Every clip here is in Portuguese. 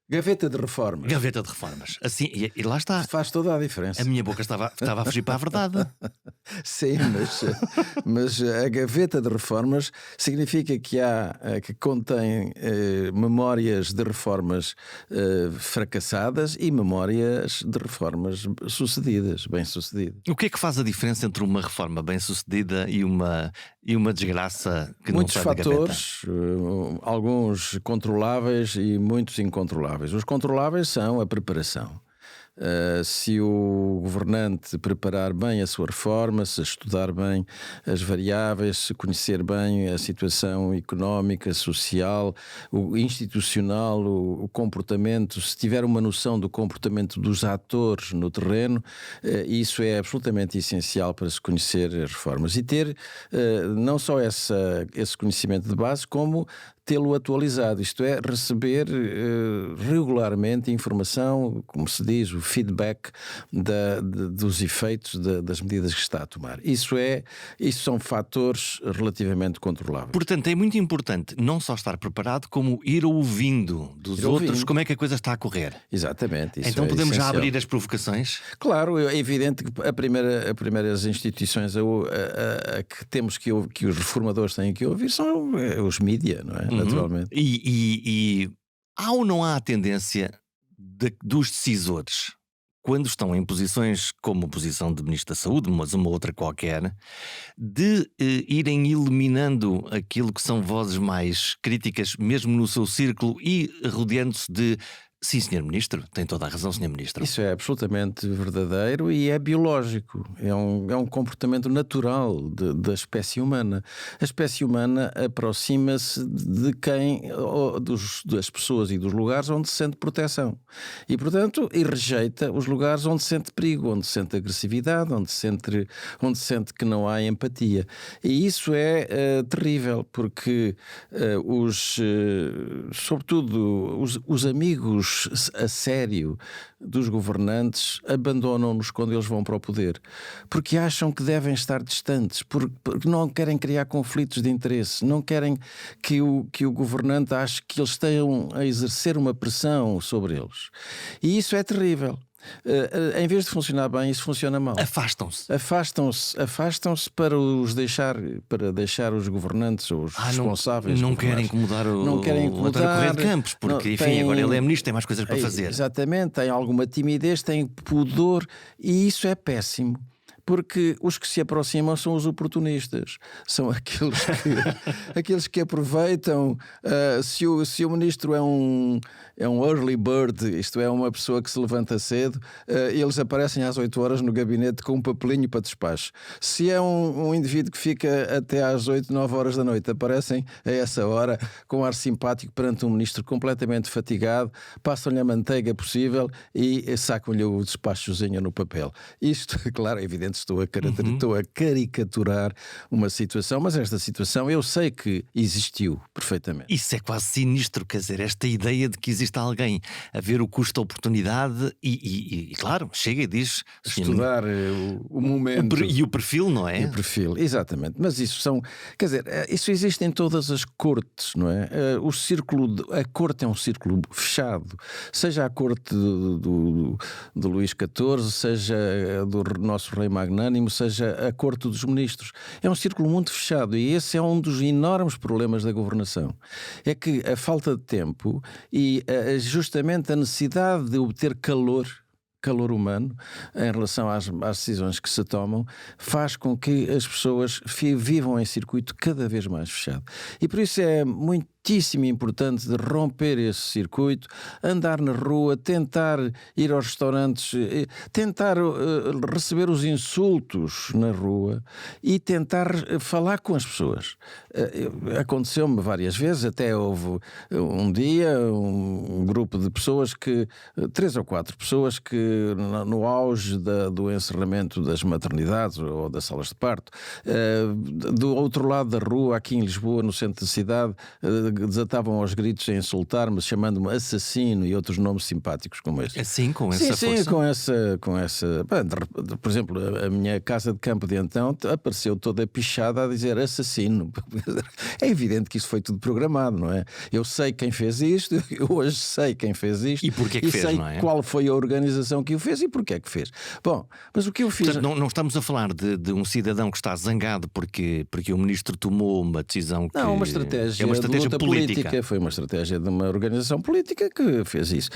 Gaveta de reformas. Gaveta de reformas. Assim, e lá está. Faz toda a diferença. A minha boca estava a fugir para a verdade. Sim, mas a gaveta de reformas significa que contém memórias de reformas fracassadas e memórias de reformas sucedidas, bem-sucedidas. O que é que faz a diferença entre uma reforma bem-sucedida e uma desgraça que Muitos não sai da gaveta? fatores, alguns controláveis e muitos incontroláveis. Os controláveis são a preparação. Se o governante preparar bem a sua reforma, se estudar bem as variáveis, se conhecer bem a situação económica, social, o institucional, o comportamento, se tiver uma noção do comportamento dos atores no terreno, isso é absolutamente essencial para se conhecer as reformas. E ter não só esse conhecimento de base, como tê-lo atualizado, isto é, receber regularmente informação, como se diz, o feedback dos efeitos das medidas que está a tomar. Isso são fatores relativamente controláveis. Portanto, é muito importante não só estar preparado, como ir ouvindo dos outros como é que a coisa está a correr. Exatamente. Isso então é podemos essencial. já abrir as provocações? Claro, é evidente que as primeiras instituições que os reformadores têm que ouvir são os mídia, não é? Naturalmente. E há ou não há a tendência dos decisores, quando estão em posições como a posição de Ministro da Saúde, mas uma outra qualquer, de irem eliminando aquilo que são vozes mais críticas, mesmo no seu círculo, e rodeando-se de: sim, Sr. Ministro, tem toda a razão, Sr. Ministro. Isso é absolutamente verdadeiro e é biológico. É um comportamento natural da espécie humana. A espécie humana aproxima-se de das pessoas e dos lugares onde se sente proteção. E, portanto, rejeita os lugares onde se sente perigo, onde se sente agressividade, onde se sente que não há empatia. E isso é terrível, porque sobretudo os amigos a sério dos governantes abandonam-nos quando eles vão para o poder, porque acham que devem estar distantes, porque não querem criar conflitos de interesse, não querem que o governante ache que eles estejam a exercer uma pressão sobre eles. E isso é terrível. Em vez de funcionar bem, isso funciona mal. Afastam-se para deixar os governantes ou os responsáveis. Não querem incomodar o Correia de Campos, porque agora ele é ministro, tem mais coisas para fazer. Exatamente, tem alguma timidez, tem pudor, e isso é péssimo. Porque os que se aproximam são os oportunistas, são aqueles que aproveitam. Se o ministro é um early bird, isto é, uma pessoa que se levanta cedo, eles aparecem às 8 horas no gabinete com um papelinho para despacho. Se é um indivíduo que fica até às 8, 9 horas da noite, aparecem a essa hora com ar simpático perante um ministro completamente fatigado, passam-lhe a manteiga possível e sacam-lhe o despachozinho no papel. Isto, claro, é evidente. Estou a caricaturar uma situação, mas esta situação eu sei que existiu perfeitamente. Isso é quase sinistro, quer dizer, esta ideia de que existe alguém a ver o custo-oportunidade e claro, chega e diz... Estudar o momento. E o perfil, não é? E o perfil, exatamente. Mas isso existe em todas as cortes, não é? A corte é um círculo fechado. Seja a corte de Luís XIV, seja do nosso rei magnânimo, seja a corte dos ministros. É um círculo muito fechado e esse é um dos enormes problemas da governação. É que a falta de tempo e justamente a necessidade de obter calor humano em relação às decisões que se tomam faz com que as pessoas vivam em circuito cada vez mais fechado. E por isso é muitíssimo importante de romper esse circuito, andar na rua, tentar ir aos restaurantes, tentar receber os insultos na rua e tentar falar com as pessoas. Aconteceu-me várias vezes, até houve um dia um grupo de pessoas 3 ou 4 pessoas que no auge do encerramento das maternidades ou das salas de parto, do outro lado da rua, aqui em Lisboa, no centro da cidade, desatavam aos gritos a insultar-me, chamando-me assassino e outros nomes simpáticos como esse. Assim, com essa Sim, força? com essa. Por exemplo, a minha casa de campo de então apareceu toda pichada a dizer assassino. É evidente que isso foi tudo programado, não é? Eu sei quem fez isto, eu hoje sei quem fez isto E porquê que fez, sei não é? qual foi a organização que o fez e porquê é que fez. Bom, mas o que eu fiz. Portanto, não estamos a falar de um cidadão que está zangado porque o ministro tomou uma decisão que Não, uma estratégia, é uma estratégia de luta política. Foi uma estratégia de uma organização política que fez isso.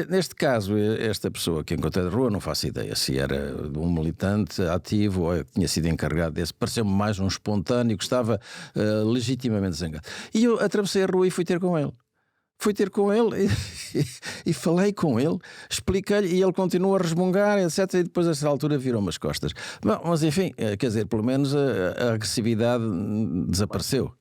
Neste caso, esta pessoa que encontrei de rua, não faço ideia se era um militante ativo ou tinha sido encarregado desse. Pareceu-me mais um espontâneo que estava legitimamente zangado. E eu atravessei a rua e fui ter com ele. Fui ter com ele e falei com ele, expliquei-lhe e ele continua a resmungar, etc. E depois, a essa altura, virou-me as costas. Bom, mas enfim, quer dizer, pelo menos a agressividade desapareceu,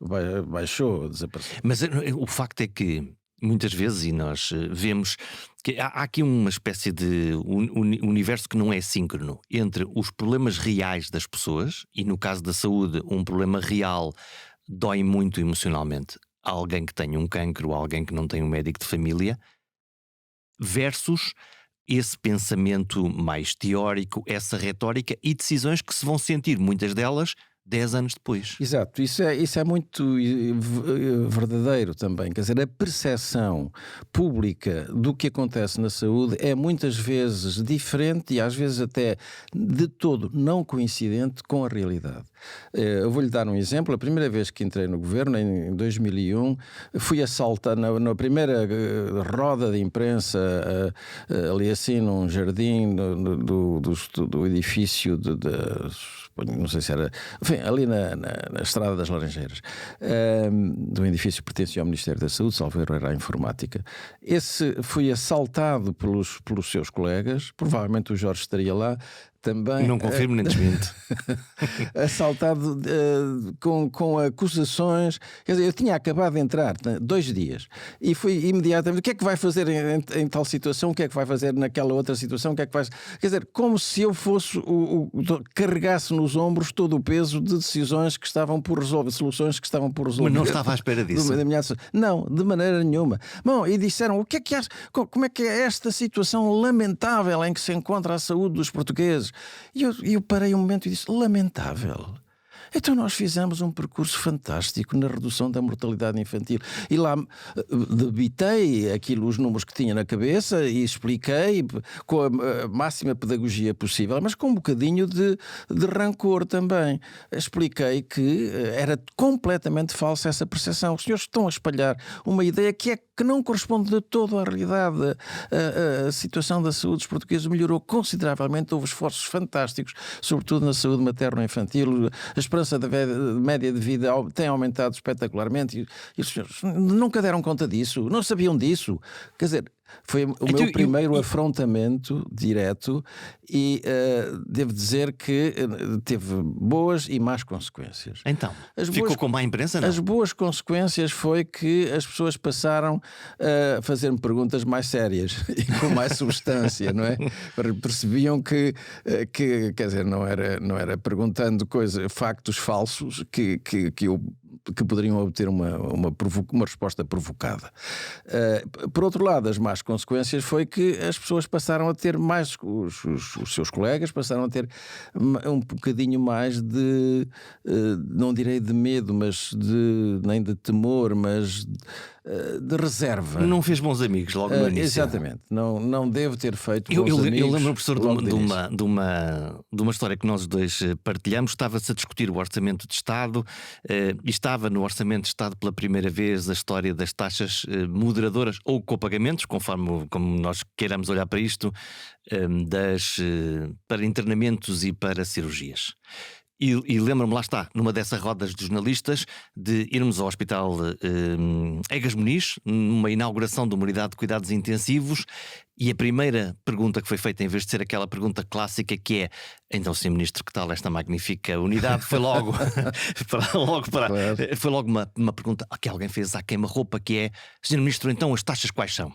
baixou, desapareceu. Mas o facto é que muitas vezes, e nós vemos que há aqui uma espécie de universo que não é síncrono entre os problemas reais das pessoas, e no caso da saúde, um problema real dói muito emocionalmente. Alguém que tem um cancro, alguém que não tem um médico de família, versus esse pensamento mais teórico, essa retórica e decisões que se vão sentir, muitas delas, 10 anos depois. Exato, isso é muito verdadeiro também. Quer dizer, a percepção pública do que acontece na saúde é muitas vezes diferente e às vezes até de todo não coincidente com a realidade. Eu vou-lhe dar um exemplo. A primeira vez que entrei no governo, em 2001, fui assaltado na primeira roda de imprensa, ali assim num jardim do edifício não sei se era, enfim, ali na Estrada das Laranjeiras, do edifício que pertencia ao Ministério da Saúde, salvo erro era a informática. Esse fui assaltado pelos seus colegas, provavelmente o Jorge estaria lá também. Não confirmo nem desminto. Assaltado com acusações. Quer dizer, eu tinha acabado de entrar 2 dias e fui imediatamente. O que é que vai fazer em tal situação? O que é que vai fazer naquela outra situação? O que é que vai... Quer dizer, como se eu fosse carregasse nos ombros todo o peso de decisões que estavam por resolver, soluções que estavam por resolver. Mas não estava à espera disso. Não, de maneira nenhuma. Bom, e disseram, o que é que como é que é esta situação lamentável em que se encontra a saúde dos portugueses? E eu parei um momento e disse, lamentável? Então nós fizemos um percurso fantástico na redução da mortalidade infantil e lá debitei os números que tinha na cabeça e expliquei com a máxima pedagogia possível, mas com um bocadinho de rancor também. Expliquei que era completamente falsa essa percepção. Os senhores estão a espalhar uma ideia que não corresponde de todo à realidade. A situação da saúde dos portugueses melhorou consideravelmente, houve esforços fantásticos, sobretudo na saúde materno-infantil. A esperança da média de vida tem aumentado espetacularmente e os senhores nunca deram conta disso, não sabiam disso. Quer dizer, foi o meu primeiro afrontamento direto e devo dizer que teve boas e más consequências. Então, ficou com má imprensa, não? As boas consequências foi que as pessoas passaram a fazer-me perguntas mais sérias e com mais substância, não é? Percebiam que quer dizer, não era perguntando factos falsos que poderiam obter uma resposta provocada. Por outro lado, as más consequências foi que as pessoas passaram a ter mais, os seus colegas passaram a ter um bocadinho mais de, não direi de medo, mas nem de temor, mas de reserva. Não fez bons amigos logo no início. Exatamente, não devo ter feito bons amigos. Eu lembro, professor, de uma história que nós dois partilhamos. Estava-se a discutir o Orçamento de Estado e estava no Orçamento de Estado pela primeira vez a história das taxas moderadoras ou copagamentos, conforme como nós queiramos olhar para isto, para internamentos e para cirurgias. E lembro-me, lá está, numa dessas rodas de jornalistas, de irmos ao Hospital Egas Muniz, numa inauguração de uma unidade de cuidados intensivos, e a primeira pergunta que foi feita, em vez de ser aquela pergunta clássica que é: então, Sr. Ministro, que tal esta magnífica unidade? Foi logo foi logo uma pergunta que alguém fez à queima-roupa, que é: Sr. Ministro, então as taxas quais são?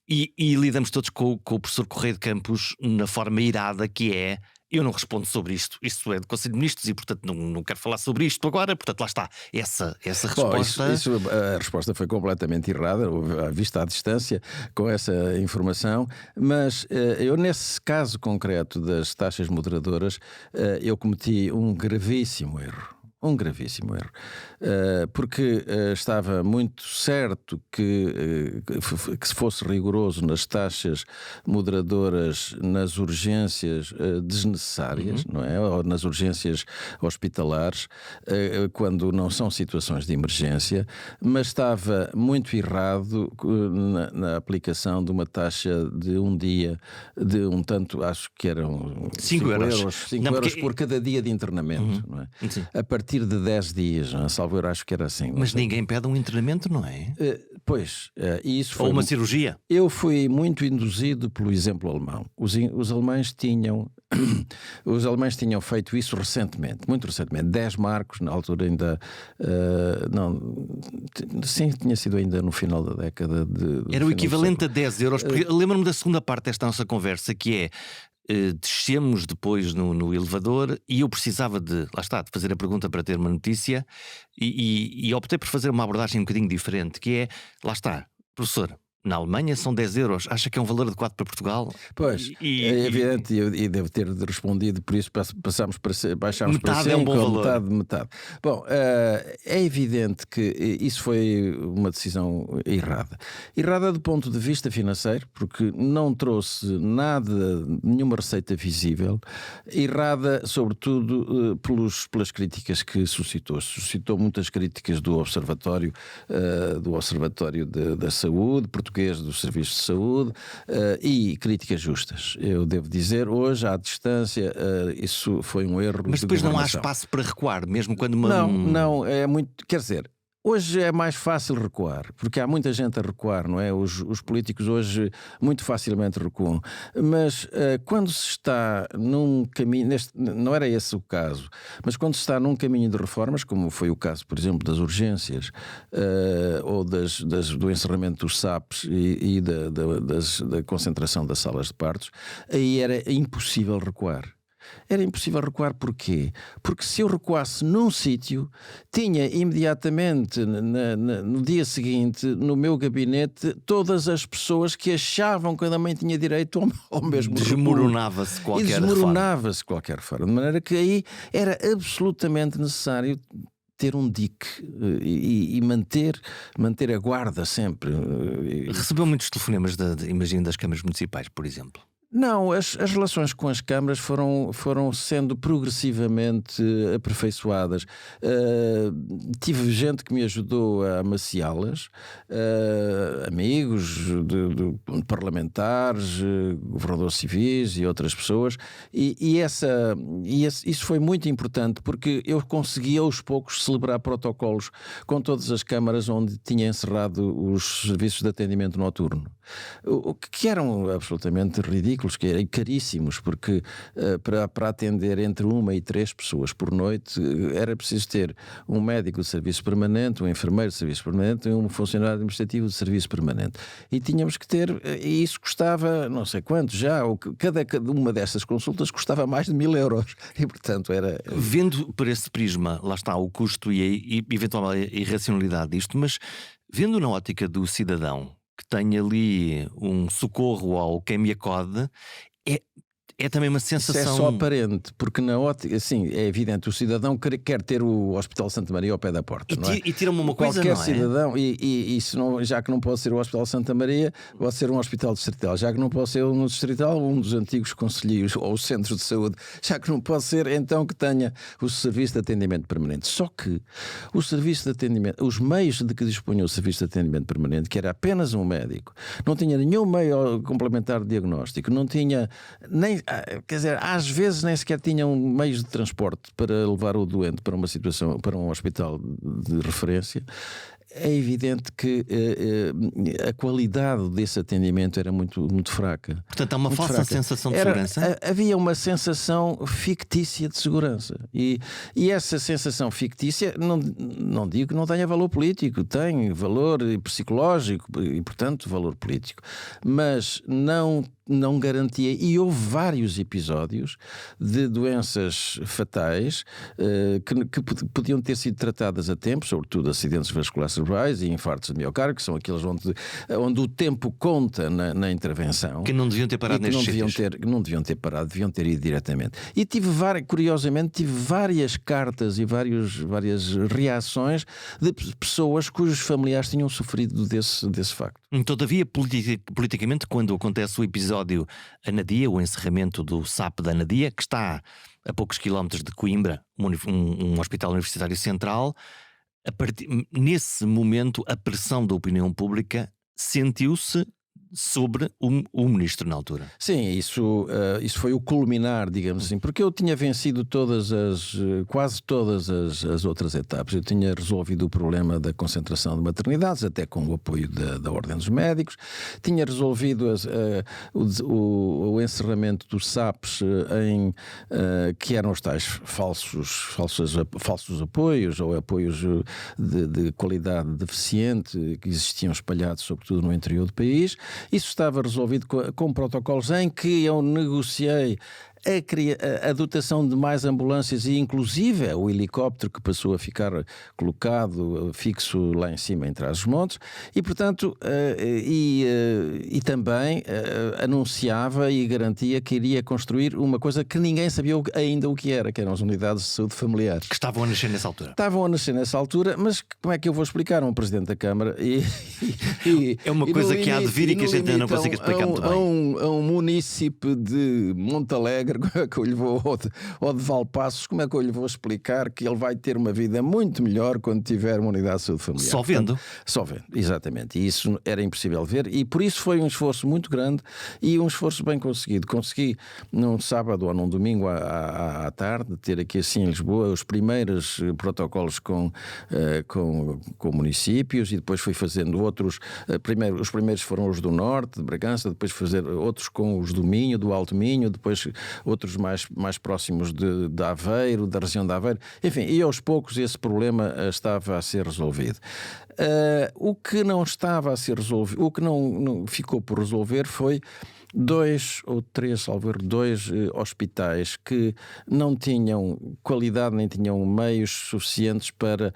E lidamos todos com o professor Correia de Campos na forma irada que é: eu não respondo sobre isto. Isto é do Conselho de Ministros e, portanto, não quero falar sobre isto agora. Portanto, lá está. Essa resposta. A resposta foi completamente errada, à vista à distância, com essa informação. Mas eu, nesse caso concreto das taxas moderadoras, eu cometi um gravíssimo erro. Porque estava muito certo que se fosse rigoroso nas taxas moderadoras nas urgências desnecessárias, não é? Ou nas urgências hospitalares, quando não são situações de emergência, mas estava muito errado na aplicação de uma taxa de um dia, de um tanto, acho que eram 5 euros. 5 euros por cada dia de internamento, não é? Sim. A partir de 10 dias, não é? Salvo eu, acho que era assim. Mas ninguém pede um internamento, não é? Pois, e isso foi. Ou uma cirurgia. Eu fui muito induzido pelo exemplo alemão. Os alemães tinham feito isso recentemente, muito recentemente. 10 marcos, na altura ainda. Sim, tinha sido ainda no final da década de. Era o equivalente a 10 euros. Porque lembro-me da segunda parte desta nossa conversa, que é. Descemos depois no elevador e eu precisava de fazer a pergunta para ter uma notícia e optei por fazer uma abordagem um bocadinho diferente, que é, professor, na Alemanha são 10 euros, acha que é um valor adequado para Portugal? Pois, é evidente, e devo ter respondido, por isso baixámos para 5, é um bom valor. metade. Bom, é evidente que isso foi uma decisão errada. Errada do ponto de vista financeiro, porque não trouxe nenhuma receita visível. Errada, sobretudo, pelas críticas que suscitou. Suscitou muitas críticas do Observatório da Saúde, português dos Serviços de Saúde, e críticas justas. Eu devo dizer, hoje, à distância, isso foi um erro. Mas depois não há espaço para recuar, mesmo quando Não, é muito. Quer dizer. Hoje é mais fácil recuar, porque há muita gente a recuar, não é? Os políticos hoje muito facilmente recuam. Mas quando se está num caminho, não era esse o caso, mas quando se está num caminho de reformas, como foi o caso, por exemplo, das urgências, ou do encerramento dos SAPs e da concentração das salas de partos, aí era impossível recuar. Era impossível recuar, porquê? Porque se eu recuasse num sítio, tinha imediatamente, no dia seguinte, no meu gabinete, todas as pessoas que achavam que a mãe tinha direito ao mesmo recuo. Desmoronava-se qualquer reforma. De maneira que aí era absolutamente necessário ter um dique e manter a guarda sempre. Recebeu muitos telefonemas, imagino, das câmaras municipais, por exemplo. Não, as relações com as câmaras foram sendo progressivamente aperfeiçoadas. Tive gente que me ajudou a amaciá-las, amigos de parlamentares, governadores civis e outras pessoas, isso foi muito importante, porque eu consegui aos poucos celebrar protocolos com todas as câmaras onde tinha encerrado os serviços de atendimento noturno, que eram absolutamente ridículos, que eram caríssimos, porque para atender entre 1 e 3 pessoas por noite era preciso ter um médico de serviço permanente, um enfermeiro de serviço permanente e um funcionário administrativo de serviço permanente. E tínhamos que ter, e isso custava não sei quanto já, cada uma dessas consultas custava mais de 1.000 euros. E portanto era... Vendo por esse prisma, lá está o custo e eventual irracionalidade disto, mas vendo na ótica do cidadão que tem ali um socorro ao quem me acode, é também uma sensação. Isso é só aparente, porque na ótica, assim, é evidente, o cidadão quer ter o Hospital Santa Maria ao pé da porta, não é? E tira-me uma coisa, qualquer não é? Cidadão, e se não, já que não pode ser o Hospital Santa Maria, pode ser um hospital distrital. Já que não pode ser um distrital, um dos antigos concelhos ou os centros de saúde. Já que não pode ser, então que tenha o serviço de atendimento permanente. Só que o serviço de atendimento, os meios de que dispunha o serviço de atendimento permanente, que era apenas um médico, não tinha nenhum meio complementar de diagnóstico, não tinha nem, quer dizer, às vezes nem sequer tinham meios de transporte para levar o doente para uma situação, para um hospital de referência. É evidente que a qualidade desse atendimento era muito, muito fraca. Portanto, há uma falsa sensação de segurança? Havia uma sensação fictícia de segurança. E essa sensação fictícia, não digo que não tenha valor político, tem valor psicológico e, portanto, valor político. Mas não não garantia, e houve vários episódios de doenças fatais que podiam ter sido tratadas a tempo, sobretudo acidentes vasculares cerebrais e infartos de miocárdio, que são aqueles onde o tempo conta na intervenção. Que não deviam ter parado nestes sítios. Não deviam ter parado, deviam ter ido diretamente. E curiosamente, tive várias cartas e várias reações de pessoas cujos familiares tinham sofrido desse facto. Todavia, politicamente, quando acontece o episódio Anadia, o encerramento do SAP da Anadia, que está a poucos quilómetros de Coimbra, um hospital universitário central, nesse momento a pressão da opinião pública sentiu-se sobre o ministro na altura. Sim, isso foi o culminar, digamos assim, porque eu tinha vencido quase todas as outras etapas. Eu tinha resolvido o problema da concentração de maternidades, até com o apoio da Ordem dos Médicos. Tinha resolvido o encerramento dos SAPs que eram os tais falsos apoios, ou apoios de qualidade deficiente, que existiam espalhados sobretudo no interior do país. Isso estava resolvido com protocolos em que eu negociei a dotação de mais ambulâncias e inclusive o helicóptero que passou a ficar colocado fixo lá em cima em Trás-os-Montes e portanto e também anunciava e garantia que iria construir uma coisa que ninguém sabia ainda o que eram as unidades de saúde familiares. Que estavam a nascer nessa altura. Estavam a nascer nessa altura, mas como é que eu vou explicar a um Presidente da Câmara? É uma coisa que há de vir e que a gente ainda não consegue explicar muito bem. A um munícipe de Montalegre, como é que eu lhe vou, ou de Valpassos, como é que eu lhe vou explicar que ele vai ter uma vida muito melhor quando tiver uma unidade de saúde familiar? Só vendo? Portanto, só vendo, exatamente. E isso era impossível ver, e por isso foi um esforço muito grande e um esforço bem conseguido. Consegui num sábado ou num domingo à tarde ter aqui assim em Lisboa os primeiros protocolos com municípios, e depois fui fazendo outros. Os primeiros foram os do Norte, de Bragança, depois fazer outros com os do Minho, do Alto Minho, depois outros mais próximos de Aveiro, da região de Aveiro. Enfim, e aos poucos esse problema estava a ser resolvido. O que não estava a ser resolvido, o que não ficou por resolver foi 2 ou 3, salvo erro, 2 hospitais que não tinham qualidade nem tinham meios suficientes para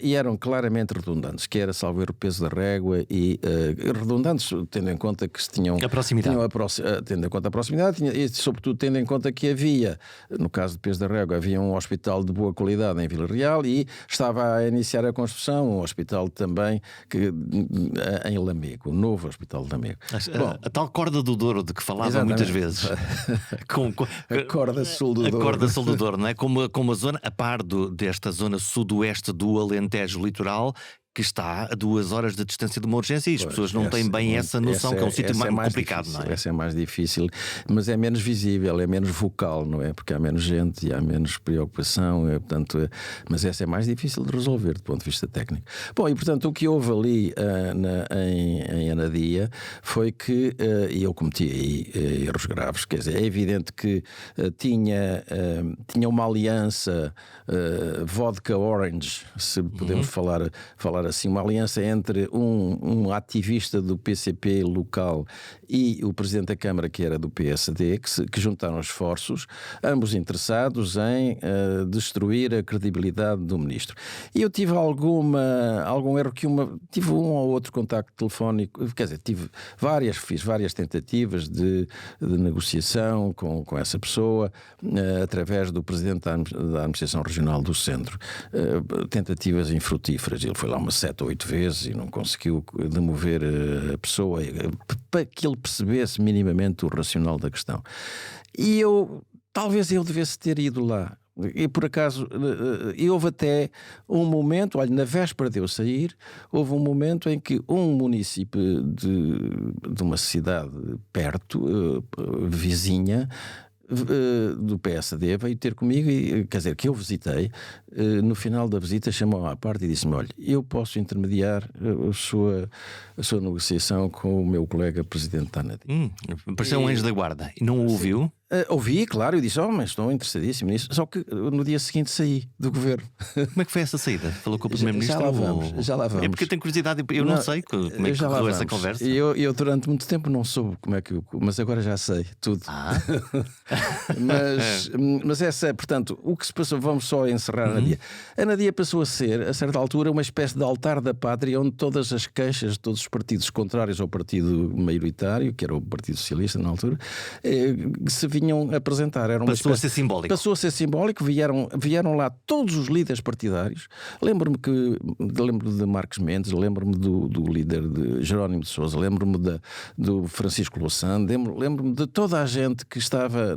e eram claramente redundantes, que era, salvo erro, o Peso da Régua e redundantes, tendo em conta que se tinham a proximidade, tendo em conta a proximidade e sobretudo tendo em conta que havia, no caso do Peso da Régua, havia um hospital de boa qualidade em Vila Real e estava a iniciar a construção um hospital também em Lamego, o novo hospital de Lamego. A tal corda do Douro de que falava exatamente. muitas vezes. A corda sul do Douro. A corda sul do Douro, não é? Como a zona, a par desta zona sudoeste do Alentejo litoral, que está a 2 horas de distância de uma urgência, e as pessoas não têm bem essa noção, que é um sítio mais complicado, difícil, não é? Essa é mais difícil, mas é menos visível, é menos vocal, não é? Porque há menos gente e há menos preocupação, portanto, mas essa é mais difícil de resolver do ponto de vista técnico. Bom, e portanto o que houve ali em Anadia foi que, e eu cometi aí erros graves, quer dizer, é evidente que tinha uma aliança vodka orange, se podemos falar assim, uma aliança entre um ativista do PCP local e o Presidente da Câmara, que era do PSD, que juntaram esforços, ambos interessados em destruir a credibilidade do Ministro. E eu tive algum erro, tive um ou outro contacto telefónico, quer dizer, fiz várias tentativas de negociação com essa pessoa, através do Presidente da Administração Regional do Centro. Tentativas infrutíferas. Ele foi lá umas 7 ou 8 vezes e não conseguiu demover a pessoa para que ele percebesse minimamente o racional da questão. E talvez eu devesse ter ido lá. E por acaso, houve até um momento, olha, na véspera de eu sair, houve um momento em que um município de uma cidade perto, vizinha, do PSD, veio ter comigo e, quer dizer, que eu visitei, no final da visita chamou-me à parte e disse-me: olha, eu posso intermediar a sua negociação com o meu colega Presidente da ANADI. Pareceu um anjo da guarda. E não o ouviu? Ouvi, claro, eu disse, mas estou interessadíssimo nisso. Só que no dia seguinte saí do governo. Como é que foi essa saída? Falou com o Primeiro-Ministro? Já lá vamos. É porque eu tenho curiosidade, eu não sei como é que correu essa conversa. Eu durante muito tempo não soube como é que. Mas agora já sei tudo. Mas essa, portanto, o que se passou, vamos só encerrar a Anadia. A Anadia passou a ser, a certa altura, uma espécie de altar da pátria onde todas as queixas de todos os partidos contrários ao partido maioritário, que era o Partido Socialista na altura, se vinham apresentar. Passou a ser simbólico. Passou a ser simbólico. Vieram lá todos os líderes partidários. Lembro-me de Marcos Mendes, lembro-me do líder de Jerónimo de Sousa, lembro-me do Francisco Louçã, lembro-me de toda a gente que estava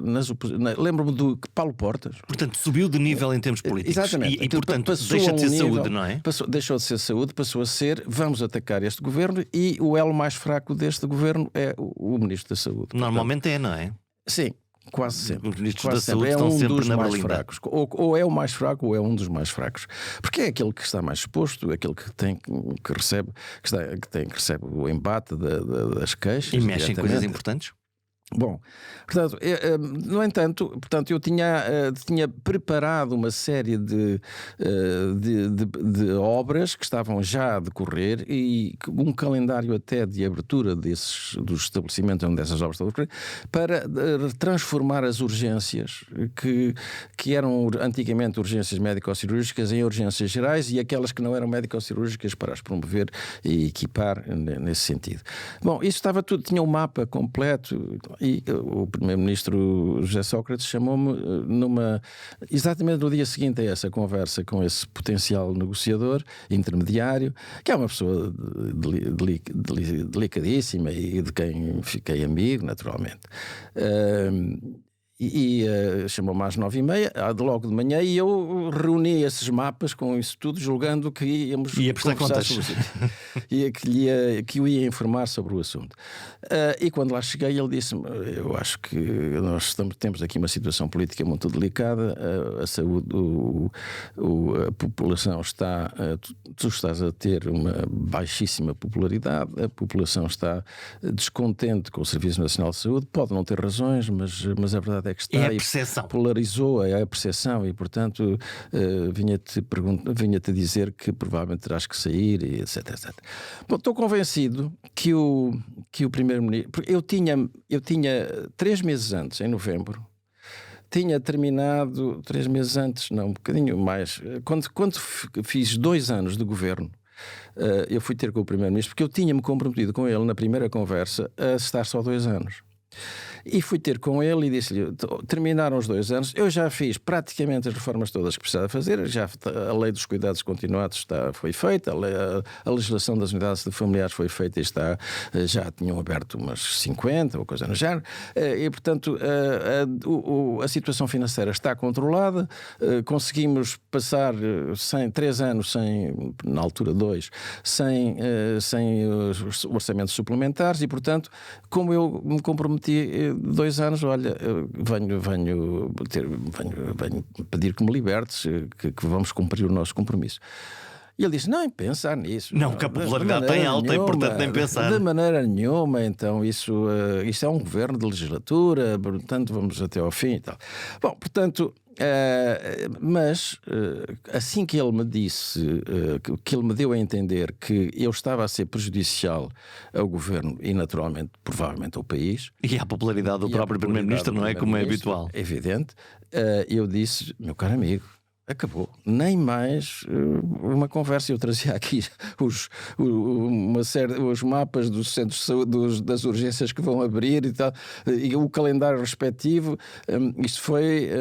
lembro-me do Paulo Portas. Portanto, subiu de nível em termos políticos. Exatamente. E portanto, deixa de ser saúde, não é? Deixou de ser saúde, passou a ser vamos atacar este governo e o elo mais fraco deste governo é o Ministro da Saúde. Normalmente é, não é? Sim. Quase sempre. Os ministros da saúde estão sempre na berlinda. Fracos. Ou é o mais fraco ou é um dos mais fracos. Porque é aquele que está mais exposto, aquele que recebe o embate das queixas. E mexe em coisas importantes? Bom, portanto, no entanto, eu tinha preparado uma série de obras que estavam já a decorrer e um calendário até de abertura dos estabelecimentos onde essas obras estão a decorrer para transformar as urgências que eram antigamente urgências médico-cirúrgicas em urgências gerais e aquelas que não eram médico-cirúrgicas para as promover e equipar nesse sentido. Bom, isso estava tudo, tinha um mapa completo. E o Primeiro-Ministro José Sócrates chamou-me exatamente no dia seguinte a essa conversa com esse potencial negociador intermediário, que é uma pessoa delicadíssima e de quem fiquei amigo, naturalmente. Chamou-me às 9h30, logo de manhã, e eu reuni esses mapas com isso tudo, julgando que íamos prestar contas e que o ia informar sobre o assunto. E quando lá cheguei, ele disse-me: eu acho que nós temos aqui uma situação política muito delicada, a saúde, a população está, tu estás a ter uma baixíssima popularidade, a população está descontente com o Serviço Nacional de Saúde, pode não ter razões, mas a verdade é que está, é a percepção. Polarizou a percepção e, portanto, vinha-te dizer que provavelmente terás que sair, e etc, etc. Bom, estou convencido que o Primeiro-Ministro... Eu tinha 3 meses antes, em novembro, tinha terminado 3 meses antes, não, um bocadinho mais. Quando fiz 2 anos de governo, eu fui ter com o Primeiro-Ministro, porque eu tinha-me comprometido com ele na primeira conversa a estar só 2 anos. E fui ter com ele e disse-lhe: terminaram os 2 anos, eu já fiz praticamente as reformas todas que precisava fazer, a lei dos cuidados continuados foi feita, a legislação das unidades de familiares foi feita e já tinham aberto umas 50 ou coisa no género, e portanto a situação financeira está controlada, conseguimos passar 3 anos na altura 2, sem orçamentos suplementares e, portanto, como eu me comprometi 2 anos, olha, venho pedir que me libertes, que vamos cumprir o nosso compromisso. E ele disse: nem pensar nisso. Não, que a popularidade está em alta e, portanto, nem pensar. De maneira nenhuma, então, isso é um governo de legislatura, portanto, vamos até ao fim e tal. Bom, portanto... mas assim que ele me disse, que ele me deu a entender que eu estava a ser prejudicial ao governo e, naturalmente, provavelmente ao país, e à popularidade do próprio Primeiro-Ministro, não é como é habitual. Evidente, eu disse: meu caro amigo, acabou, nem mais uma conversa. Eu trazia aqui os mapas dos centros de saúde, das urgências que vão abrir e tal, e o calendário respectivo. Isto foi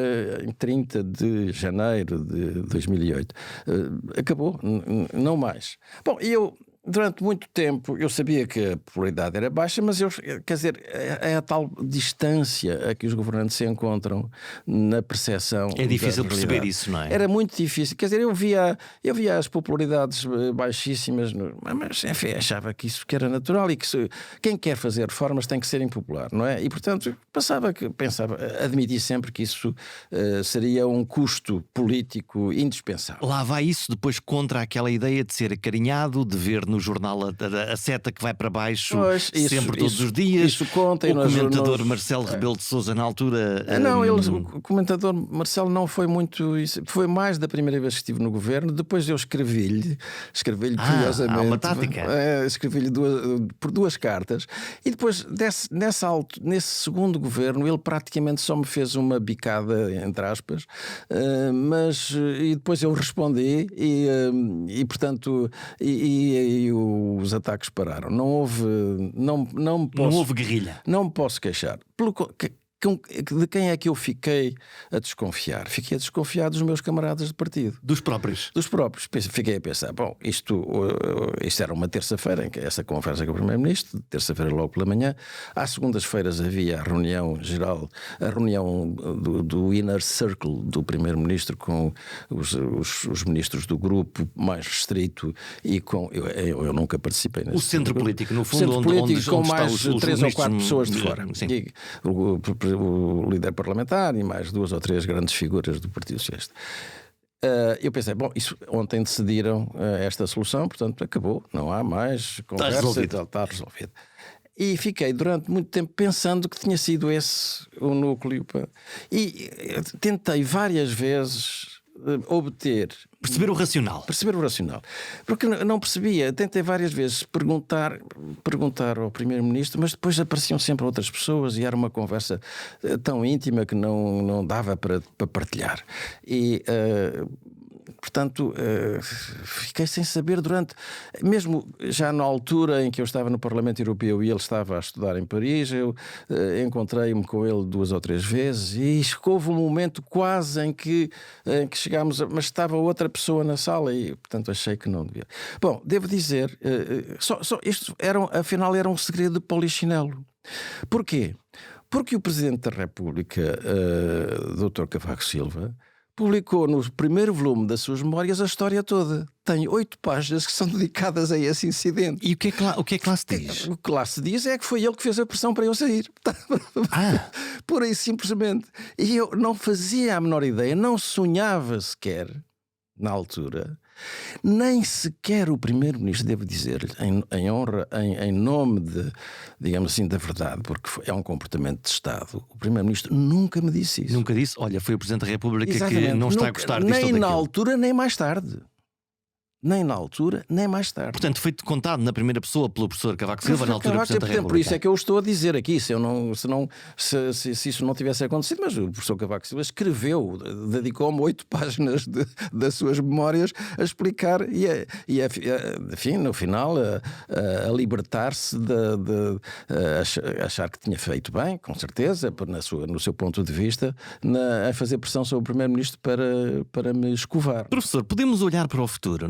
em 30 de janeiro de 2008. Acabou, não mais. Bom, durante muito tempo eu sabia que a popularidade era baixa, mas quer dizer, é a tal distância a que os governantes se encontram na percepção. É difícil perceber isso, não é? Era muito difícil. Quer dizer, eu via as popularidades baixíssimas, mas enfim, achava que isso que era natural e que quem quer fazer reformas tem que ser impopular, não é? E, portanto, admiti sempre que isso seria um custo político indispensável. Lá vai isso depois contra aquela ideia de ser acarinhado, de ver nos no jornal a seta que vai para baixo sempre todos os dias. Isso conta. O comentador Marcelo Rebelo de Sousa na altura. Não, o comentador Marcelo não foi muito. Foi mais da primeira vez que estive no governo. Depois eu escrevi-lhe curiosamente. Uma tática. Escrevi-lhe por 2 cartas. E depois, nesse segundo governo, ele praticamente só me fez uma bicada, entre aspas, e depois eu respondi e portanto, os ataques pararam. Não houve guerrilha. Não me posso queixar. De quem é que eu fiquei a desconfiar? Fiquei a desconfiar dos meus camaradas de partido. Dos próprios? Dos próprios. Fiquei a pensar, bom, isto era uma terça-feira, em que essa conversa com o Primeiro-Ministro, terça-feira logo pela manhã. Às segundas-feiras havia a reunião geral, a reunião do Inner Circle do Primeiro-Ministro com os ministros do grupo mais restrito e com... Eu nunca participei nesse. O centro político, no fundo, centro político, onde com mais 3 ou 4 pessoas de fora. Sim. O líder parlamentar e mais 2 ou 3 grandes figuras do Partido Socialista. Eu pensei, bom, ontem decidiram esta solução, portanto acabou, não há mais conversa, está resolvido. E fiquei durante muito tempo pensando que tinha sido esse o núcleo. E tentei várias vezes perceber o racional. Porque não percebia. Tentei várias vezes perguntar ao Primeiro-Ministro, mas depois apareciam sempre outras pessoas e era uma conversa tão íntima que não dava para partilhar. E... portanto, fiquei sem saber mesmo já na altura em que eu estava no Parlamento Europeu e ele estava a estudar em Paris, eu encontrei-me com ele 2 ou 3 vezes e houve um momento quase em que chegámos, mas estava outra pessoa na sala e, portanto, achei que não devia. Bom, devo dizer, isto afinal era um segredo de polichinelo. Porquê? Porque o Presidente da República, Dr. Cavaco Silva, publicou no primeiro volume das suas memórias a história toda. Tem 8 páginas que são dedicadas a esse incidente. E o que é que lá se diz? O que lá se diz é que foi ele que fez a pressão para eu sair. Por aí simplesmente. E eu não fazia a menor ideia, não sonhava sequer, na altura, nem sequer o Primeiro-Ministro, devo dizer-lhe, em honra, em nome digamos assim, da verdade, porque é um comportamento de Estado, o Primeiro-Ministro nunca me disse isso. Nunca disse? Olha, foi o Presidente da República Exatamente. que não está a gostar disto ou daquilo. Nem na altura, nem mais tarde. Nem na altura, nem mais tarde. Portanto, foi contado na primeira pessoa pelo professor Cavaco Silva, na altura do Presidente da República. Por isso é que eu estou a dizer aqui, se isso não tivesse acontecido, mas o professor Cavaco Silva escreveu, dedicou-me 8 páginas das suas memórias a explicar enfim, no final, a libertar-se achar que tinha feito bem, com certeza, no seu ponto de vista, a fazer pressão sobre o Primeiro-Ministro para me escovar. Professor, podemos olhar para o futuro.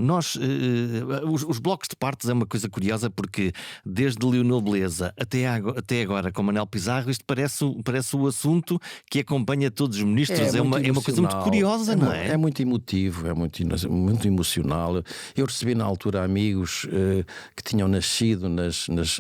Os blocos de partes é uma coisa curiosa porque desde Leonel Beleza até agora com Manel Pizarro isto parece o assunto que acompanha todos os ministros. É uma coisa muito curiosa, não é? É muito emotivo, é muito emocional. Eu recebi na altura amigos que tinham nascido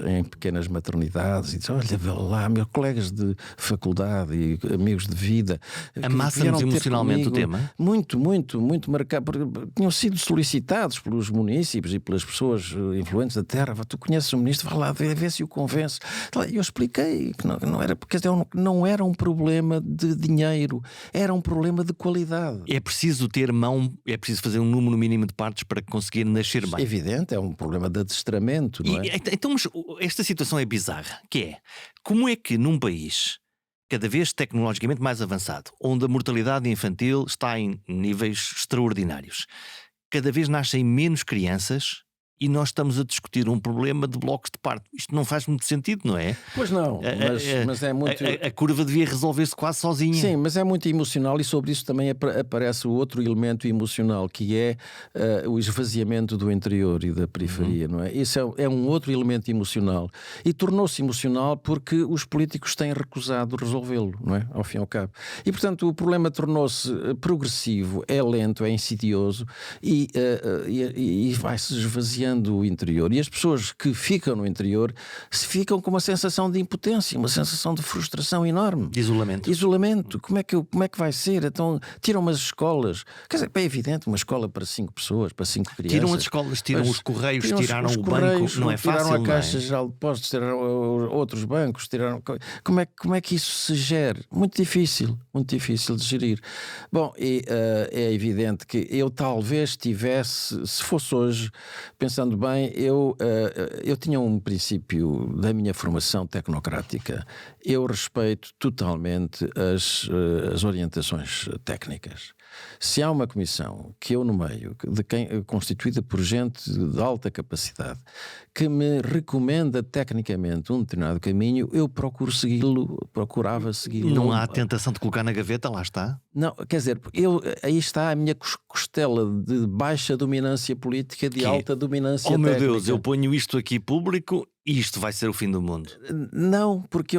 em pequenas maternidades e disse, olha, vê lá, meus colegas de faculdade e amigos de vida. Amassa-nos emocionalmente o tema? Muito, muito, muito marcado. Tinham sido solicitados pelos munícipes e pelas pessoas influentes da terra. Tu conheces o ministro, vai lá, vê se o convence. Eu expliquei que não era, porque não era um problema de dinheiro, era um problema de qualidade. É preciso ter mão, é preciso fazer um número mínimo de partes para conseguir nascer bem. Evidente, é um problema de adestramento, não é? Então, esta situação é bizarra, que é, como é que num país cada vez tecnologicamente mais avançado, onde a mortalidade infantil está em níveis extraordinários, cada vez nascem menos crianças e nós estamos a discutir um problema de blocos de parto. Isto não faz muito sentido, não é? Pois não, mas é muito... A curva devia resolver-se quase sozinha. Sim, mas é muito emocional e sobre isso também aparece o outro elemento emocional, que é o esvaziamento do interior e da periferia, não é? Isso é um outro elemento emocional. E tornou-se emocional porque os políticos têm recusado resolvê-lo, não é? Ao fim e ao cabo. E, portanto, o problema tornou-se progressivo, é lento, é insidioso e vai-se esvaziando asfixiando o interior. E as pessoas que ficam no interior ficam com uma sensação de impotência, uma sensação de frustração enorme. De isolamento. Isolamento. Como é que vai ser? Então, tiram umas escolas. Quer dizer, é evidente, uma escola para 5 pessoas, para 5 crianças. Tiram as escolas, tiram os correios, tiraram o correios, banco. Não é fácil, tiraram a não Caixa é? Geral de Depósitos, tiraram outros bancos, tiraram... Como é que isso se gere? Muito difícil de gerir. Bom, e é evidente que eu talvez tivesse, se fosse hoje, pensando bem, eu tinha um princípio da minha formação tecnocrática. Eu respeito totalmente as orientações técnicas. Se há uma comissão que eu nomeio, constituída por gente de alta capacidade, que me recomenda tecnicamente um determinado caminho, eu procurava segui-lo. Não há tentação de colocar na gaveta, lá está. Não, quer dizer, aí está a minha costela de baixa dominância política, de alta dominância técnica. Oh meu Deus, eu ponho isto aqui público e isto vai ser o fim do mundo. Não, porque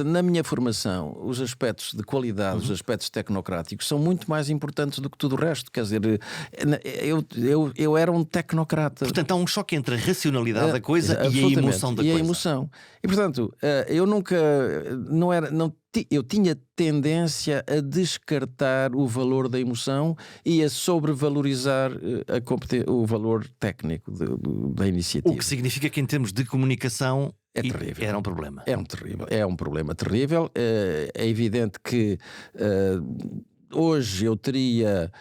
na minha formação, os aspectos de qualidade, os aspectos tecnocráticos são muito mais importantes do que tudo o resto. Quer dizer, eu era um tecnocrata. Portanto, há um choque entre a racionalidade da coisa e a emoção da coisa. E a emoção. E portanto, eu nunca eu tinha tendência a descartar o valor da emoção e a sobrevalorizar o valor técnico da iniciativa. O que significa que, em termos de comunicação, é terrível. Era um problema. É um problema terrível. É evidente que hoje eu teria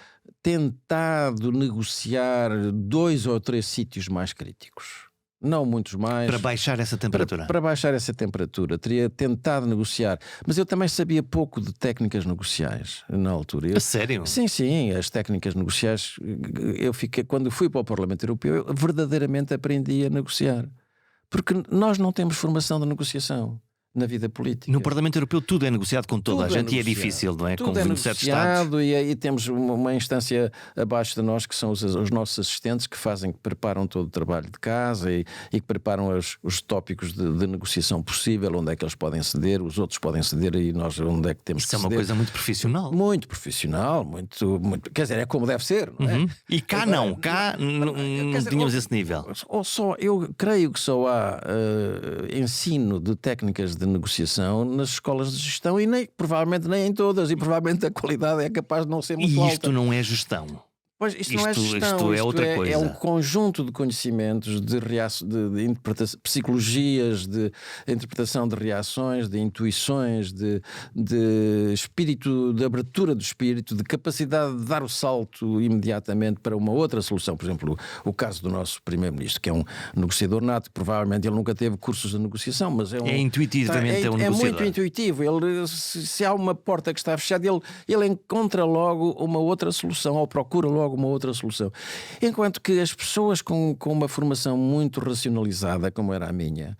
tentado negociar 2 ou 3 sítios mais críticos. Não muitos mais. Para baixar essa temperatura. Para baixar essa temperatura. Teria tentado negociar. Mas eu também sabia pouco de técnicas negociais na altura. A sério? Sim. As técnicas negociais. Quando fui para o Parlamento Europeu, eu verdadeiramente aprendi a negociar. Porque nós não temos formação de negociação na vida política. No Parlamento Europeu tudo é negociado com toda a gente e é difícil, não é? Tudo Com é 27 Estados. E aí temos uma instância abaixo de nós que são os nossos assistentes que preparam todo o trabalho de casa e que preparam os tópicos de negociação possível, onde é que eles podem ceder, os outros podem ceder e nós onde é que temos que ceder. Isso é uma coisa muito profissional. Muito profissional, muito, quer dizer, é como deve ser, não é? E cá não tínhamos esse nível. Eu creio que só há ensino de técnicas de negociação nas escolas de gestão e provavelmente nem em todas, e provavelmente a qualidade é capaz de não ser muito alta. E isto não é gestão. Pois isto não é gestão, isto é outra coisa. É um conjunto de conhecimentos, de psicologias, de interpretação de reações, de intuições, de espírito, de abertura do espírito, de capacidade de dar o salto imediatamente para uma outra solução. Por exemplo, o caso do nosso primeiro-ministro, que é um negociador nato, provavelmente ele nunca teve cursos de negociação, mas é intuitivamente um negociador. É muito intuitivo. Se há uma porta que está fechada, ele encontra logo uma outra solução, ou procura logo uma outra solução. Enquanto que as pessoas com uma formação muito racionalizada, como era a minha,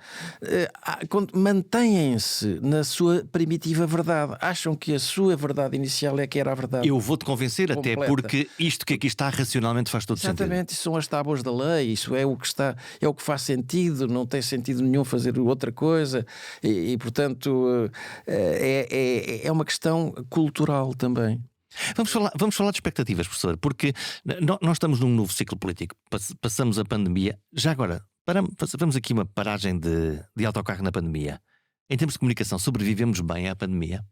mantêm-se na sua primitiva verdade. Acham que a sua verdade inicial é que era a verdade. Eu vou-te convencer, completa. Até porque isto que aqui está racionalmente faz todo sentido. Exatamente, isso são as tábuas da lei, isso é o que faz sentido, não tem sentido nenhum fazer outra coisa e portanto é uma questão cultural também. Vamos falar de expectativas, professor, porque nós estamos num novo ciclo político, passamos a pandemia. Já agora, fazemos aqui uma paragem de autocarro na pandemia. Em termos de comunicação, sobrevivemos bem à pandemia?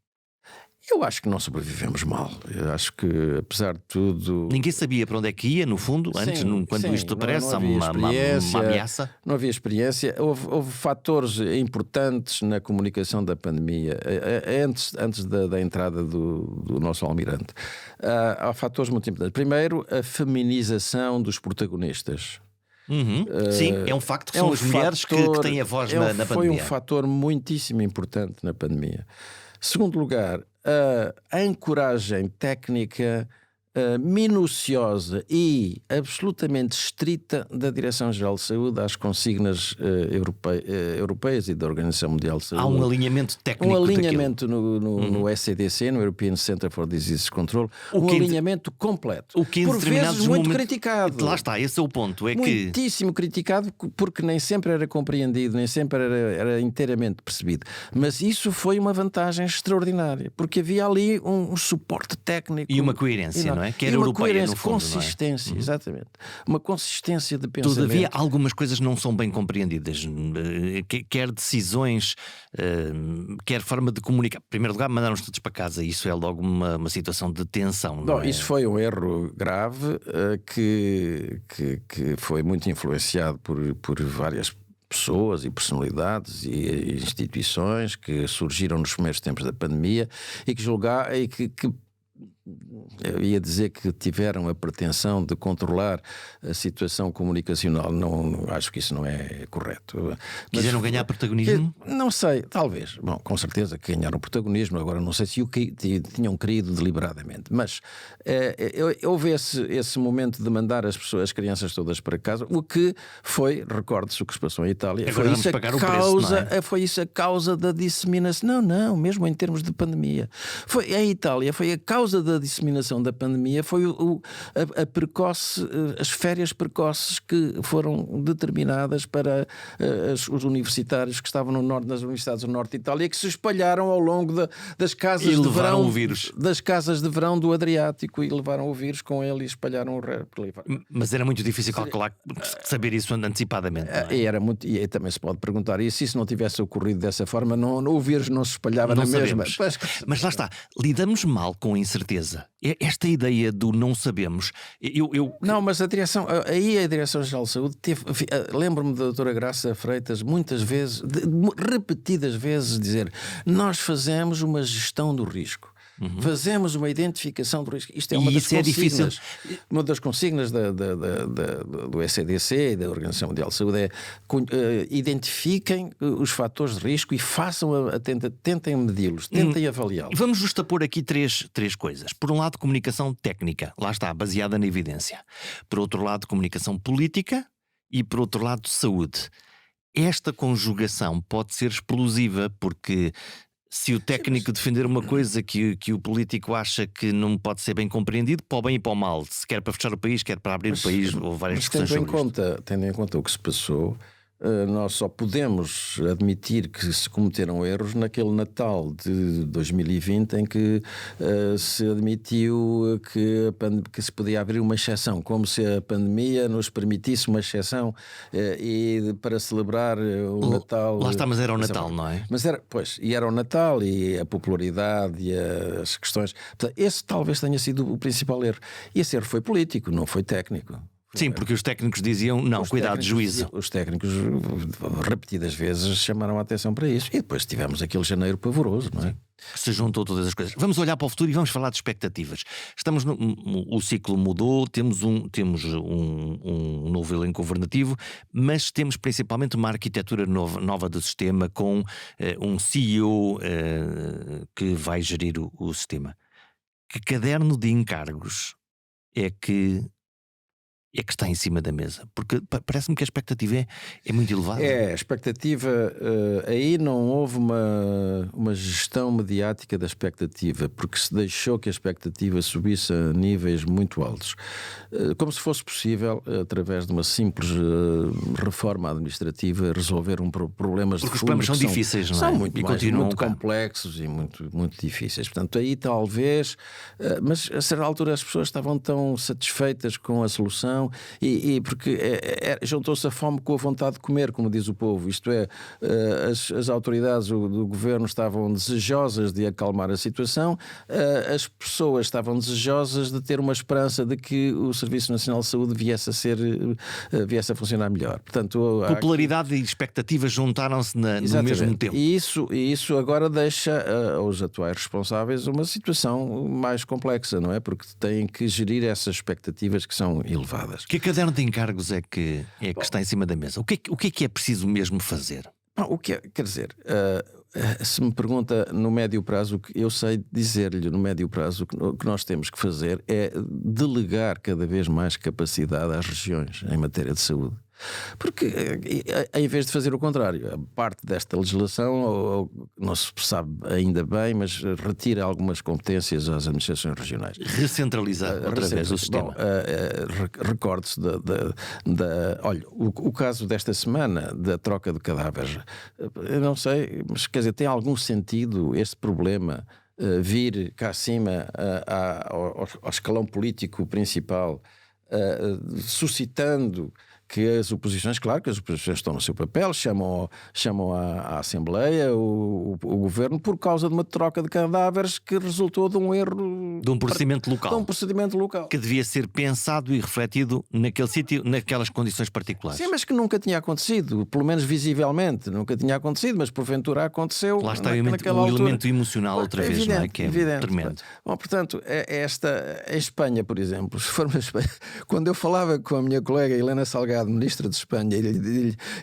Eu acho que não sobrevivemos mal. Eu acho que, apesar de tudo... Ninguém sabia para onde é que ia, no fundo, antes, quando isto aparece, uma ameaça. Não havia experiência. Houve fatores importantes na comunicação da pandemia, antes da entrada do nosso almirante. Há fatores muito importantes. Primeiro, a feminização dos protagonistas. Sim, é um facto que são as mulheres que têm a voz na pandemia. Foi um fator muitíssimo importante na pandemia. Segundo lugar, a ancoragem técnica minuciosa e absolutamente estrita da Direção-Geral de Saúde às consignas europeias e da Organização Mundial de Saúde. Há um alinhamento técnico. Um alinhamento no ECDC, no European Center for Disease Control, alinhamento completo. O que em por vezes muito criticado. Lá está, esse é o ponto. Muitíssimo criticado, porque nem sempre era compreendido, nem sempre era inteiramente percebido. Mas isso foi uma vantagem extraordinária, porque havia ali um suporte técnico. E uma coerência, não é? é? Quer e uma europeia, coerência, no fundo, não é? consistência, exatamente. Uma consistência de pensamento. Todavia, algumas coisas não são bem compreendidas. Quer decisões, quer forma de comunicar. Em primeiro lugar, mandaram-nos todos para casa. Isso é logo uma situação de tensão. Não é? Isso foi um erro grave que foi muito influenciado por várias pessoas e personalidades e instituições que surgiram nos primeiros tempos da pandemia e que eu ia dizer que tiveram a pretensão de controlar a situação comunicacional. Não, acho que isso não é correto. Quiseram ganhar protagonismo? Não sei, talvez. Bom, com certeza que ganharam protagonismo. Agora não sei se o que tinham querido deliberadamente. Mas houve esse momento de mandar as crianças todas para casa, o que foi, recorde-se o que se passou em Itália. Agora vamos pagar o preço, não é? Foi isso a causa da disseminação. Não, mesmo em termos de pandemia. Foi a Itália, foi a causa da disseminação da pandemia, foi as férias precoces que foram determinadas para os universitários que estavam nas universidades do norte de Itália, que se espalharam ao longo das casas de verão, o vírus. Das casas de verão do Adriático, e levaram o vírus com ele e espalharam o resto. Mas era muito difícil calcular, saber isso antecipadamente. Não é? E também se pode perguntar, e se isso não tivesse ocorrido dessa forma, o vírus não se espalhava Não na mesma. Mas lá está, lidamos mal com a incerteza. Esta ideia do não sabemos. Não, mas a Direção-Geral de Saúde teve. Lembro-me da doutora Graça Freitas muitas vezes, repetidas vezes, dizer: nós fazemos uma gestão do risco. Fazemos uma identificação do risco. Isto é uma das consignas. Uma das consignas do ECDC e da Organização Mundial de Saúde é identifiquem os fatores de risco e tentem medi-los, tentem avaliá-los. Vamos justapor aqui três coisas. Por um lado, comunicação técnica, lá está, baseada na evidência. Por outro lado, comunicação política e, por outro lado, saúde. Esta conjugação pode ser explosiva, porque se o técnico defender uma coisa que o político acha que não pode ser bem compreendido, para o bem e para o mal, se quer para fechar o país, quer para abrir o país, ou várias discussões sobre isto. Tendo em conta o que se passou, nós só podemos admitir que se cometeram erros naquele Natal de 2020 em que se admitiu que se podia abrir uma exceção, como se a pandemia nos permitisse uma exceção para celebrar o Natal. Lá está, mas era o Natal, não é? Mas era o Natal e a popularidade e as questões. Portanto, esse talvez tenha sido o principal erro. E esse erro foi político, não foi técnico. Sim, porque os técnicos diziam, cuidado, juízo. Os técnicos repetidas vezes chamaram a atenção para isso. E depois tivemos aquele janeiro pavoroso, não é? Se juntou todas as coisas. Vamos olhar para o futuro e vamos falar de expectativas. O ciclo mudou, temos um novo elenco governativo, mas temos principalmente uma arquitetura nova do sistema, com um CEO que vai gerir o sistema. Que caderno de encargos é que está em cima da mesa? Porque parece-me que a expectativa é muito elevada. A expectativa, aí não houve uma gestão mediática da expectativa, porque se deixou que a expectativa subisse a níveis muito altos. Como se fosse possível, através de uma simples reforma administrativa, resolver problemas de fundo. Porque os problemas são difíceis, não é? São muito complexos e muito, muito difíceis. Portanto, aí talvez... mas a certa altura as pessoas estavam tão satisfeitas com a solução e porque juntou-se a fome com a vontade de comer, como diz o povo. Isto é, as autoridades do governo estavam desejosas de acalmar a situação, as pessoas estavam desejosas de ter uma esperança de que o Serviço Nacional de Saúde viesse a funcionar melhor. Portanto, popularidade e expectativas juntaram-se no mesmo tempo. E isso agora deixa aos atuais responsáveis uma situação mais complexa, não é? Porque têm que gerir essas expectativas que são elevadas. Que caderno de encargos é que está em cima da mesa? O que é preciso mesmo fazer? Quer dizer, se me pergunta no médio prazo, eu sei dizer-lhe no médio prazo o que nós temos que fazer é delegar cada vez mais capacidade às regiões em matéria de saúde. Porque, em vez de fazer o contrário, a parte desta legislação, não se sabe ainda bem, mas retira algumas competências às administrações regionais. Recentralizar outra vez o sistema. Recorde-se olha, o caso desta semana da troca de cadáveres. Eu não sei, mas quer dizer, tem algum sentido esse problema vir cá acima ao escalão político principal, suscitando que as oposições, claro que as oposições estão no seu papel, chamam à Assembleia o Governo por causa de uma troca de cadáveres que resultou de um erro... De um procedimento local. De um procedimento local. Que devia ser pensado e refletido naquele sítio, naquelas condições particulares. Sim, mas que nunca tinha acontecido, pelo menos visivelmente, nunca tinha acontecido, mas porventura aconteceu. Lá está naquela o altura. elemento emocional outra vez, Evidente, não é? Que é evidente. tremendo. Bom, portanto, em Espanha, por exemplo, quando eu falava com a minha colega Helena Salgado, ministra de Espanha,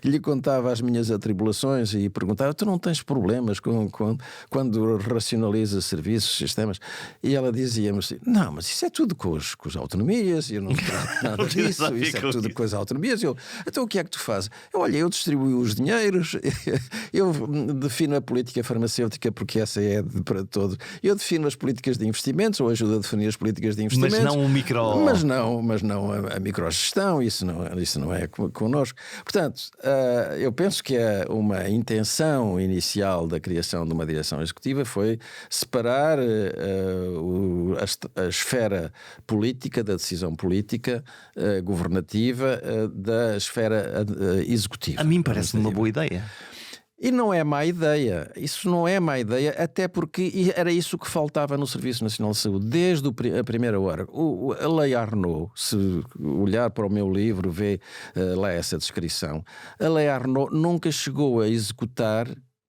lhe contava as minhas atribulações e perguntava: tu não tens problemas quando racionalizas serviços, sistemas? E ela dizia-me assim: não, mas isso é tudo com as autonomias, eu não trato nada disso, isso é tudo com as autonomias. Então o que é que tu fazes? Eu distribuo os dinheiros, eu defino a política farmacêutica, porque essa é para todos. Eu defino as políticas de investimentos, ou ajudo a definir as políticas de investimentos. Mas não o micro... Mas não a microgestão, isso não é connosco. Portanto, eu penso que uma intenção inicial da criação de uma direção executiva foi separar a esfera política, da decisão política, governativa, da esfera executiva. A mim parece-me uma boa ideia. E não é má ideia, isso não é má ideia, até porque era isso que faltava no Serviço Nacional de Saúde, desde a primeira hora. A Lei Arnaud, se olhar para o meu livro, vê lá essa descrição. A Lei Arnaud nunca chegou a executar,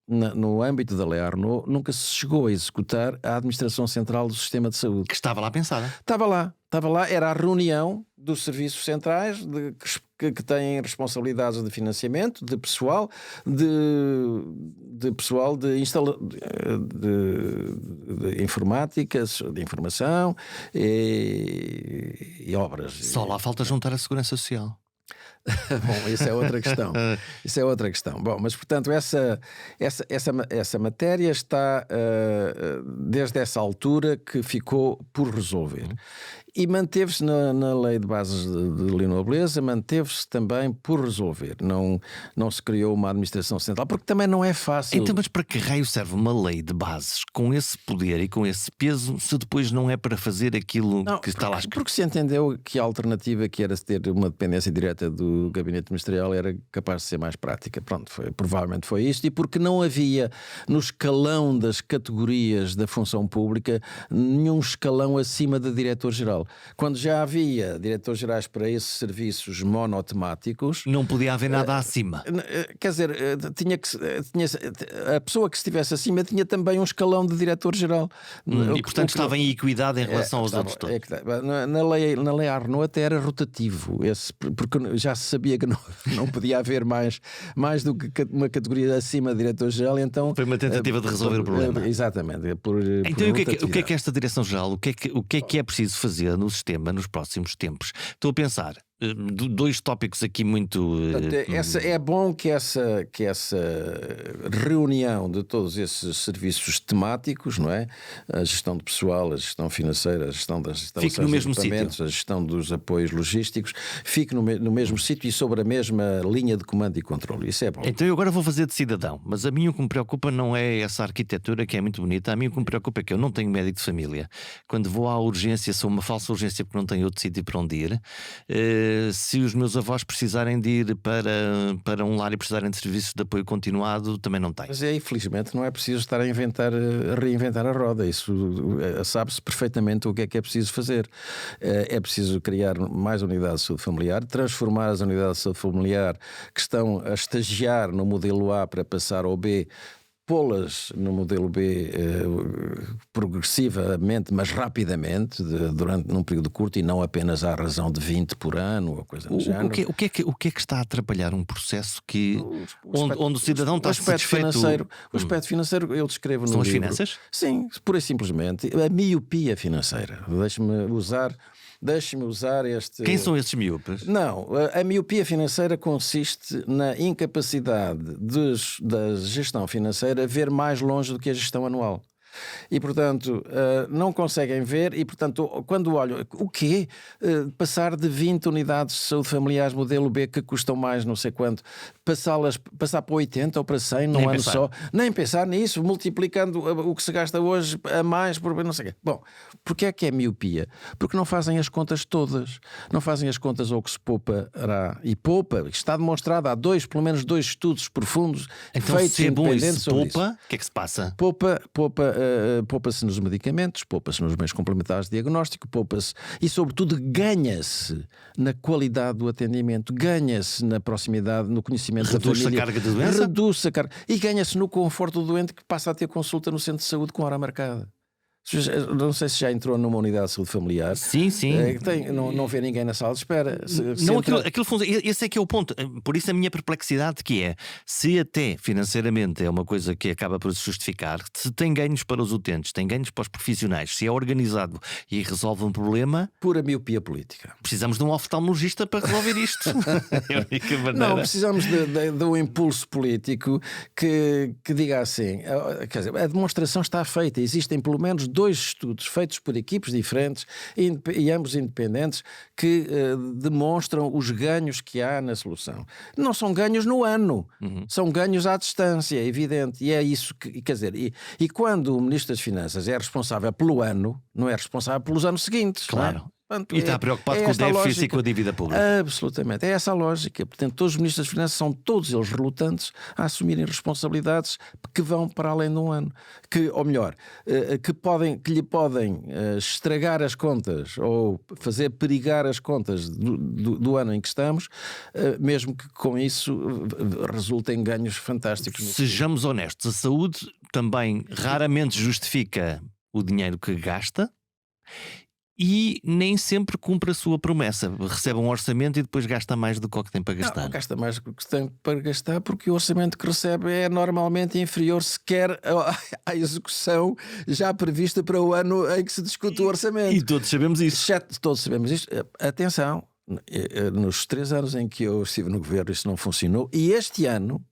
no âmbito da Lei Arnaud, nunca se chegou a executar a Administração Central do Sistema de Saúde. Que estava lá pensada. Estava lá, era a reunião dos serviços centrais que têm responsabilidades de financiamento, de pessoal, de pessoal de informática, de informação e obras. Só lá falta juntar a Segurança Social. Bom, isso é outra questão. Isso é outra questão. Bom, mas portanto essa matéria está desde essa altura que ficou por resolver. E manteve-se na Lei de Bases de Leonor Beleza, manteve-se também por resolver. Não se criou uma administração central, porque também não é fácil. Então, mas para que raio serve uma lei de bases com esse poder e com esse peso, se depois não é para fazer aquilo que está lá escrito? Porque se entendeu que a alternativa, que era ter uma dependência direta do gabinete ministerial, era capaz de ser mais prática. Pronto, provavelmente foi isto. E porque não havia no escalão das categorias da função pública nenhum escalão acima da diretor-geral. Quando já havia diretores-gerais para esses serviços monotemáticos, não podia haver nada acima. Quer dizer, a pessoa que estivesse acima tinha também um escalão de diretor-geral. E portanto estava em equidade em relação aos outros todos. Na lei Arnaud até era rotativo, porque já se sabia que não podia haver mais do que uma categoria acima de diretor-geral. Então foi uma tentativa de resolver o problema. Exatamente. Então o que é que esta direção-geral, o que é preciso fazer no sistema nos próximos tempos? Estou a pensar, dois tópicos aqui muito... É bom que essa reunião de todos esses serviços temáticos, não é? A gestão de pessoal, a gestão financeira, a gestão das instalações de equipamentos, a gestão dos apoios logísticos, fique no mesmo sítio e sobre a mesma linha de comando e controle. Isso é bom. Então eu agora vou fazer de cidadão, mas a mim o que me preocupa não é essa arquitetura que é muito bonita, a mim o que me preocupa é que eu não tenho médico de família. Quando vou à urgência, sou uma falsa urgência porque não tenho outro sítio para onde ir. Se os meus avós precisarem de ir para um lar e precisarem de serviços de apoio continuado, também não tenho. Mas infelizmente não é preciso estar a reinventar a roda. Isso sabe-se perfeitamente o que é preciso fazer. É preciso criar mais unidades de saúde familiar, transformar as unidades de saúde familiar que estão a estagiar no modelo A para passar ao B, pô-las no modelo B progressivamente, mas rapidamente, num período curto, e não apenas à razão de 20 por ano ou coisa do género. O que é que está a atrapalhar um processo onde o cidadão está satisfeito? O aspecto financeiro eu descrevo no livro. São as finanças? Sim, pura e simplesmente. A miopia financeira. Deixe-me usar este... Quem são esses miúpes? Não, a miopia financeira consiste na incapacidade da gestão financeira ver mais longe do que a gestão anual. E, portanto, não conseguem ver e, portanto, quando olham, o quê? Passar de 20 unidades de saúde familiares modelo B que custam mais não sei quanto, passar para 80 ou para 100 num ano só, nem pensar nisso, multiplicando o que se gasta hoje a mais por não sei o quê. Bom, porque é que é miopia? Porque não fazem as contas todas, não fazem as contas ao que se poupará. E poupa, está demonstrado, há pelo menos dois estudos profundos então, feitos se é bom independentes e se sobre poupa, isso. o que é que se passa? Poupa-se nos medicamentos, poupa-se nos meios complementares de diagnóstico, poupa-se e, sobretudo, ganha-se na qualidade do atendimento, ganha-se na proximidade, no conhecimento da família. Reduz-se a carga de doença? Reduz-se a carga. E ganha-se no conforto do doente que passa a ter consulta no centro de saúde com hora marcada. Não sei se já entrou numa unidade de saúde familiar. Sim, sim. Não vê ninguém na sala de espera. Não, aquilo funciona. Esse é que é o ponto. Por isso a minha perplexidade que é, se até financeiramente é uma coisa que acaba por se justificar, se tem ganhos para os utentes, tem ganhos para os profissionais, se é organizado e resolve um problema... Pura miopia política. Precisamos de um oftalmologista para resolver isto. É a única maneira. Não, precisamos de um impulso político que diga assim, quer dizer, a demonstração está feita, existem pelo menos 2 estudos feitos por equipes diferentes e ambos independentes que demonstram os ganhos que há na solução. Não são ganhos no ano, são ganhos à distância, é evidente. E é isso que, quer dizer, e quando o Ministro das Finanças é responsável pelo ano, não é responsável pelos anos seguintes. Claro. Não é? Portanto, e está preocupado com o déficit e com a dívida pública. Absolutamente, é essa a lógica. Portanto, todos os ministros das Finanças são todos eles relutantes a assumirem responsabilidades que vão para além de um ano. Ou melhor, que lhe podem estragar as contas ou fazer perigar as contas do ano em que estamos, mesmo que com isso resultem ganhos fantásticos. Sejamos honestos, a saúde também raramente justifica o dinheiro que gasta. E nem sempre cumpre a sua promessa. Recebe um orçamento e depois gasta mais do que o que tem para gastar. Não, gasta mais do que tem para gastar porque o orçamento que recebe é normalmente inferior sequer à execução já prevista para o ano em que se discute o orçamento. E todos sabemos isso. Todos sabemos isto. Atenção, nos 3 anos em que eu estive no governo isso não funcionou. E este ano,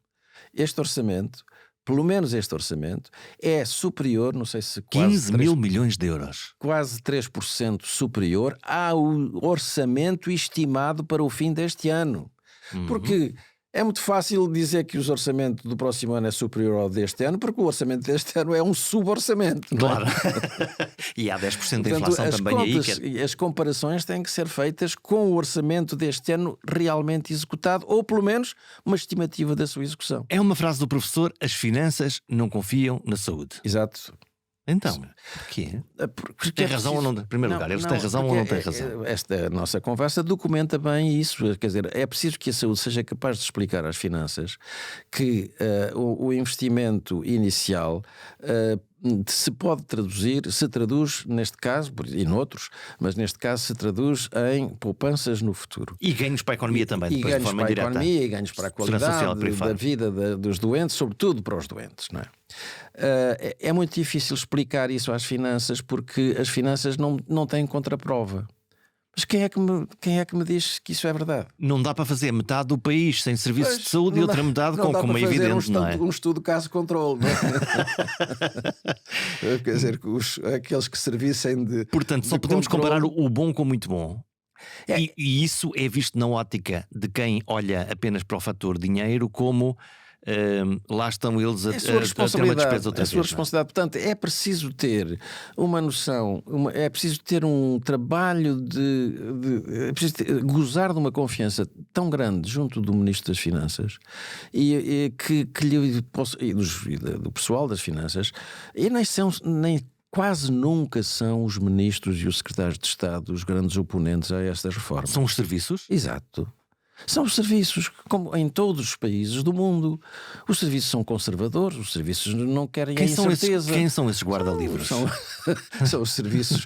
este orçamento... Pelo menos este orçamento é superior, não sei se 15 mil milhões de euros. Quase 3% superior ao orçamento estimado para o fim deste ano. Porque é muito fácil dizer que o orçamento do próximo ano é superior ao deste ano, porque o orçamento deste ano é um suborçamento. Claro. E há 10% de inflação também aí. As comparações têm que ser feitas com o orçamento deste ano realmente executado, ou pelo menos uma estimativa da sua execução. É uma frase do professor: as finanças não confiam na saúde. Exato. Então, porquê? Tem razão ou não tem? Em primeiro lugar, eles têm razão ou não têm razão? Esta nossa conversa documenta bem isso. Quer dizer, é preciso que a saúde seja capaz de explicar às finanças que o investimento inicial se traduz neste caso, e noutros, mas neste caso se traduz em poupanças no futuro. E ganhos para a economia também, depois de forma indireta. E ganhos para a economia, e ganhos para a qualidade da vida dos doentes, sobretudo para os doentes, não é? É muito difícil explicar isso às finanças porque as finanças não têm contraprova. Mas quem é que me diz que isso é verdade? Não dá para fazer metade do país sem serviços de saúde e outra metade como é evidente, não é? Um estudo caso-controle, não é? Quer dizer, aqueles que servissem de... Portanto, só podemos comparar o bom com o muito bom. E isso é visto na ótica de quem olha apenas para o fator dinheiro como... lá estão eles a ter uma despesa outra vez. A sua responsabilidade. Portanto, é preciso ter uma noção, é preciso ter um trabalho é preciso gozar de uma confiança tão grande junto do Ministro das Finanças e do pessoal das Finanças, e nem quase nunca são os ministros e os secretários de Estado os grandes oponentes a estas reformas. São os serviços? Exato. São os serviços, como em todos os países do mundo. Os serviços são conservadores, os serviços não querem a incerteza. Quem são esses guarda-livros? São os serviços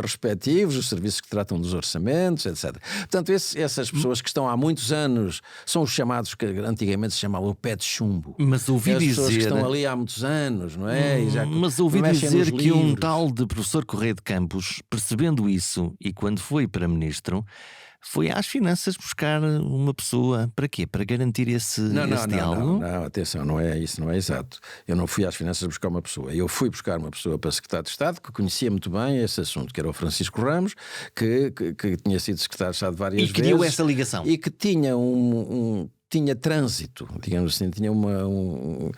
respectivos, os serviços que tratam dos orçamentos, etc. Portanto, essas pessoas que estão há muitos anos são os chamados, que antigamente se chamavam o pé de chumbo. Mas ouvi dizer... As pessoas que estão ali há muitos anos, não é? Mas ouvi dizer que um tal de professor Correia de Campos, percebendo isso, e quando foi para ministro... foi às finanças buscar uma pessoa. Para quê? Para garantir esse diálogo? Não, atenção, não é isso, não é exato. Eu não fui às finanças buscar uma pessoa. Eu fui buscar uma pessoa para secretário de Estado que conhecia muito bem esse assunto, que era o Francisco Ramos, que tinha sido secretário de Estado várias vezes. E criou essa ligação. E que tinha tinha trânsito, digamos assim, tinha um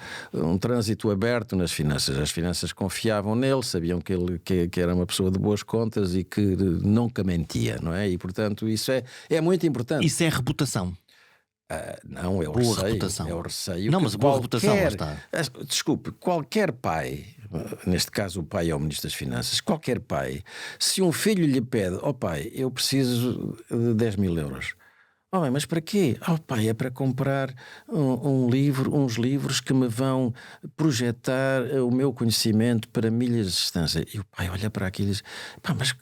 trânsito aberto nas finanças. As finanças confiavam nele, sabiam que ele que era uma pessoa de boas contas e que nunca mentia, não é? E portanto isso é muito importante. Isso é reputação. Não, é o boa receio. Reputação. É o receio. Não, mas boa reputação, lá está. Desculpe, qualquer pai, neste caso o pai é o Ministro das Finanças, qualquer pai, se um filho lhe pede, pai, eu preciso de 10 mil euros. Bem, mas para quê? Pai, é para comprar uns livros que me vão projetar o meu conhecimento para milhas de distância. E o pai olha para aquilo e diz, mas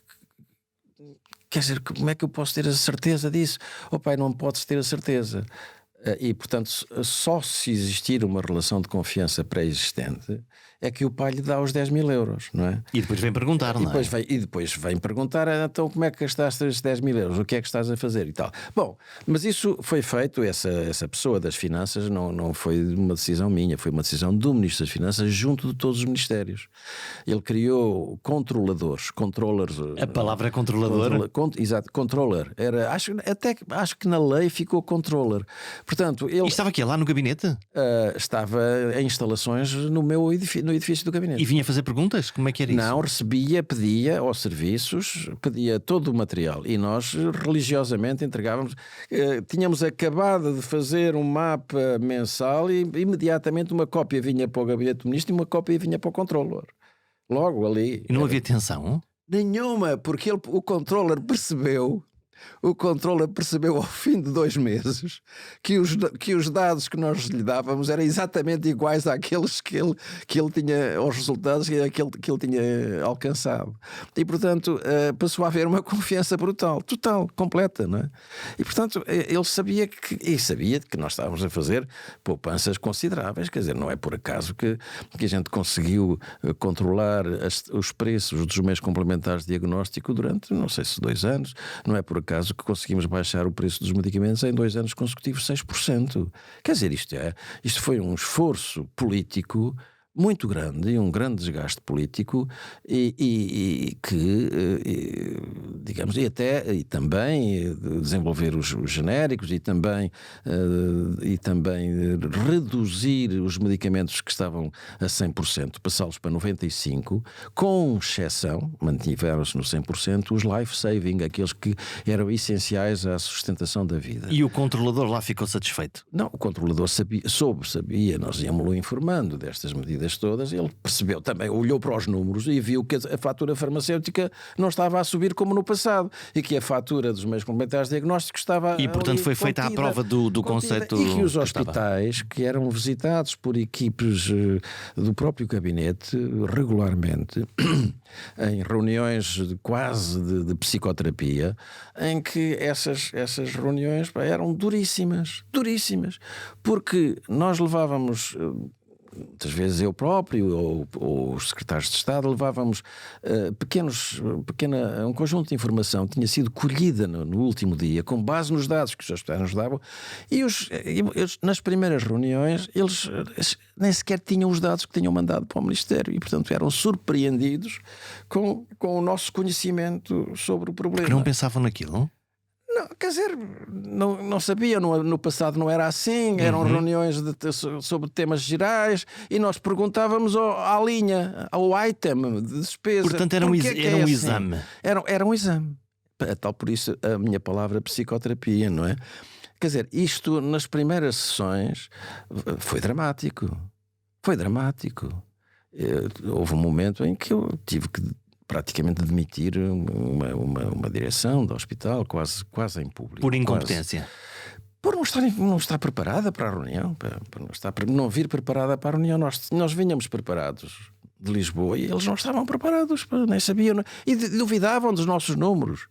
quer dizer, como é que eu posso ter a certeza disso? Pai, não podes ter a certeza. E, portanto, só se existir uma relação de confiança pré-existente é que o pai lhe dá os 10 mil euros, não é? E depois vem perguntar, não é? E depois vem perguntar, então como é que gastaste estes 10 mil euros? O que é que estás a fazer e tal? Bom, mas isso foi feito, essa pessoa das finanças não foi uma decisão minha, foi uma decisão do Ministro das Finanças junto de todos os ministérios. Ele criou controllers. A palavra controlador? Exato, controller. Acho que na lei ficou controller. Portanto, ele... E estava aqui lá no gabinete? Estava em instalações no edifício do gabinete. E vinha fazer perguntas? Como é que era isso? Não, pedia aos serviços, pedia todo o material e nós religiosamente entregávamos. Tínhamos acabado de fazer um mapa mensal e imediatamente uma cópia vinha para o gabinete do ministro e uma cópia vinha para o controller. Logo ali. E não havia tensão? Nenhuma, porque o controller percebeu ao fim de 2 meses que os dados que nós lhe dávamos eram exatamente iguais àqueles que ele tinha, aos resultados que ele tinha alcançado. E, portanto, passou a haver uma confiança brutal, total, completa, não é? E, portanto, ele sabia que nós estávamos a fazer poupanças consideráveis. Quer dizer, não é por acaso que a gente conseguiu controlar os preços dos meios complementares de diagnóstico durante, não sei se 2 anos, não é por acaso que conseguimos baixar o preço dos medicamentos em 2 anos consecutivos 6%. Quer dizer, isto foi um esforço político muito grande, um grande desgaste político digamos, e também desenvolver os genéricos e também reduzir os medicamentos que estavam a 100%, passá-los para 95%, com exceção, mantiveram-se no 100%, os life-saving, aqueles que eram essenciais à sustentação da vida. E o controlador lá ficou satisfeito? Não, o controlador sabia, nós íamos-lo informando destas medidas todas, ele percebeu também, olhou para os números e viu que a fatura farmacêutica não estava a subir como no passado e que a fatura dos meios complementares de diagnóstico estava e portanto foi feita a prova do conceito e que os hospitais que eram visitados por equipes do próprio gabinete regularmente em reuniões quase de psicoterapia, em que essas reuniões eram duríssimas, porque nós levávamos, muitas vezes eu próprio ou os secretários de Estado levávamos um conjunto de informação que tinha sido colhida no último dia com base nos dados que os hospitais nos davam e nas primeiras reuniões eles nem sequer tinham os dados que tinham mandado para o Ministério e portanto eram surpreendidos com o nosso conhecimento sobre o problema. Que não pensavam naquilo? Não, quer dizer, não sabia, no passado não era assim, eram reuniões sobre temas gerais e nós perguntávamos à linha, ao item de despesa. Portanto era um exame. Era um exame. Tal por isso a minha palavra psicoterapia, não é? Quer dizer, isto nas primeiras sessões foi dramático. Houve um momento em que eu tive que praticamente demitir uma direção do hospital, quase em público. Por incompetência? Por não estar preparada para a reunião, por não vir preparada para a reunião. Nós vinhamos preparados de Lisboa e eles não estavam preparados, nem sabiam, e duvidavam dos nossos números.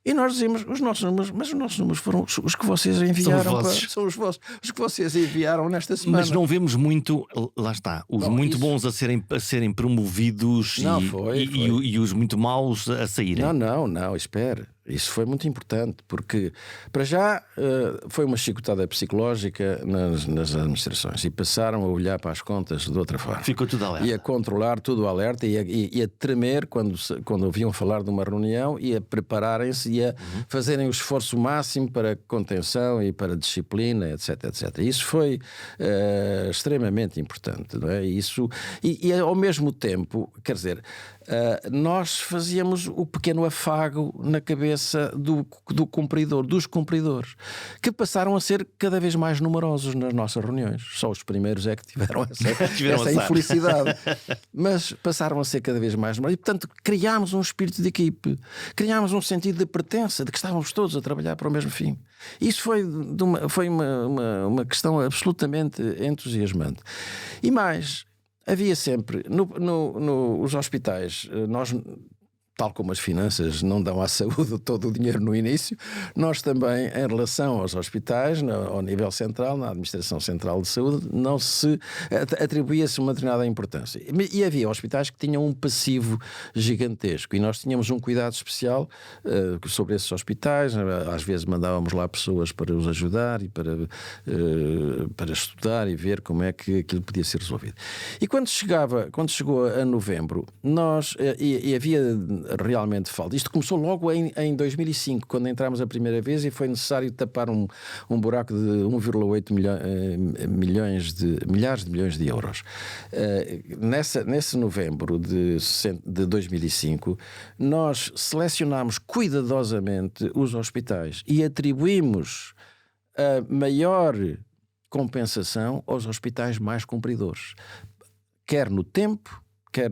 E nós dizíamos, os nossos números foram os que vocês enviaram. São os vossos, os que vocês enviaram nesta semana. Mas não vemos muito, lá está, os muito bons a serem promovidos não, e os muito maus a saírem. Não, espere. Isso foi muito importante, porque, para já, foi uma chicotada psicológica nas administrações e passaram a olhar para as contas de outra forma. Ficou tudo alerta. E a controlar tudo alerta e a tremer quando ouviam falar de uma reunião e a prepararem-se e a fazerem o esforço máximo para contenção e para disciplina, etc, etc. Isso foi extremamente importante, não é? Isso, e ao mesmo tempo, quer dizer, nós fazíamos o pequeno afago na cabeça do cumpridor, dos cumpridores, que passaram a ser cada vez mais numerosos nas nossas reuniões. Só os primeiros é que tiveram essa infelicidade. Mas passaram a ser cada vez mais numerosos. E, portanto, criámos um espírito de equipe, criámos um sentido de pertença, de que estávamos todos a trabalhar para o mesmo fim. Isso foi uma questão absolutamente entusiasmante. E mais, havia sempre, os hospitais, nós, tal como as finanças não dão à saúde todo o dinheiro no início, nós também, em relação aos hospitais, ao nível central, na Administração Central de Saúde, não se atribuía-se uma determinada importância. E havia hospitais que tinham um passivo gigantesco e nós tínhamos um cuidado especial sobre esses hospitais. Às vezes mandávamos lá pessoas para os ajudar e para estudar e ver como é que aquilo podia ser resolvido. E quando chegou a novembro, e havia realmente falta. Isto começou logo em 2005, quando entramos a primeira vez e foi necessário tapar um buraco de 1,8 milhares de milhões de euros. Nesse novembro de 2005, nós selecionámos cuidadosamente os hospitais e atribuímos a maior compensação aos hospitais mais cumpridores, quer no tempo, quer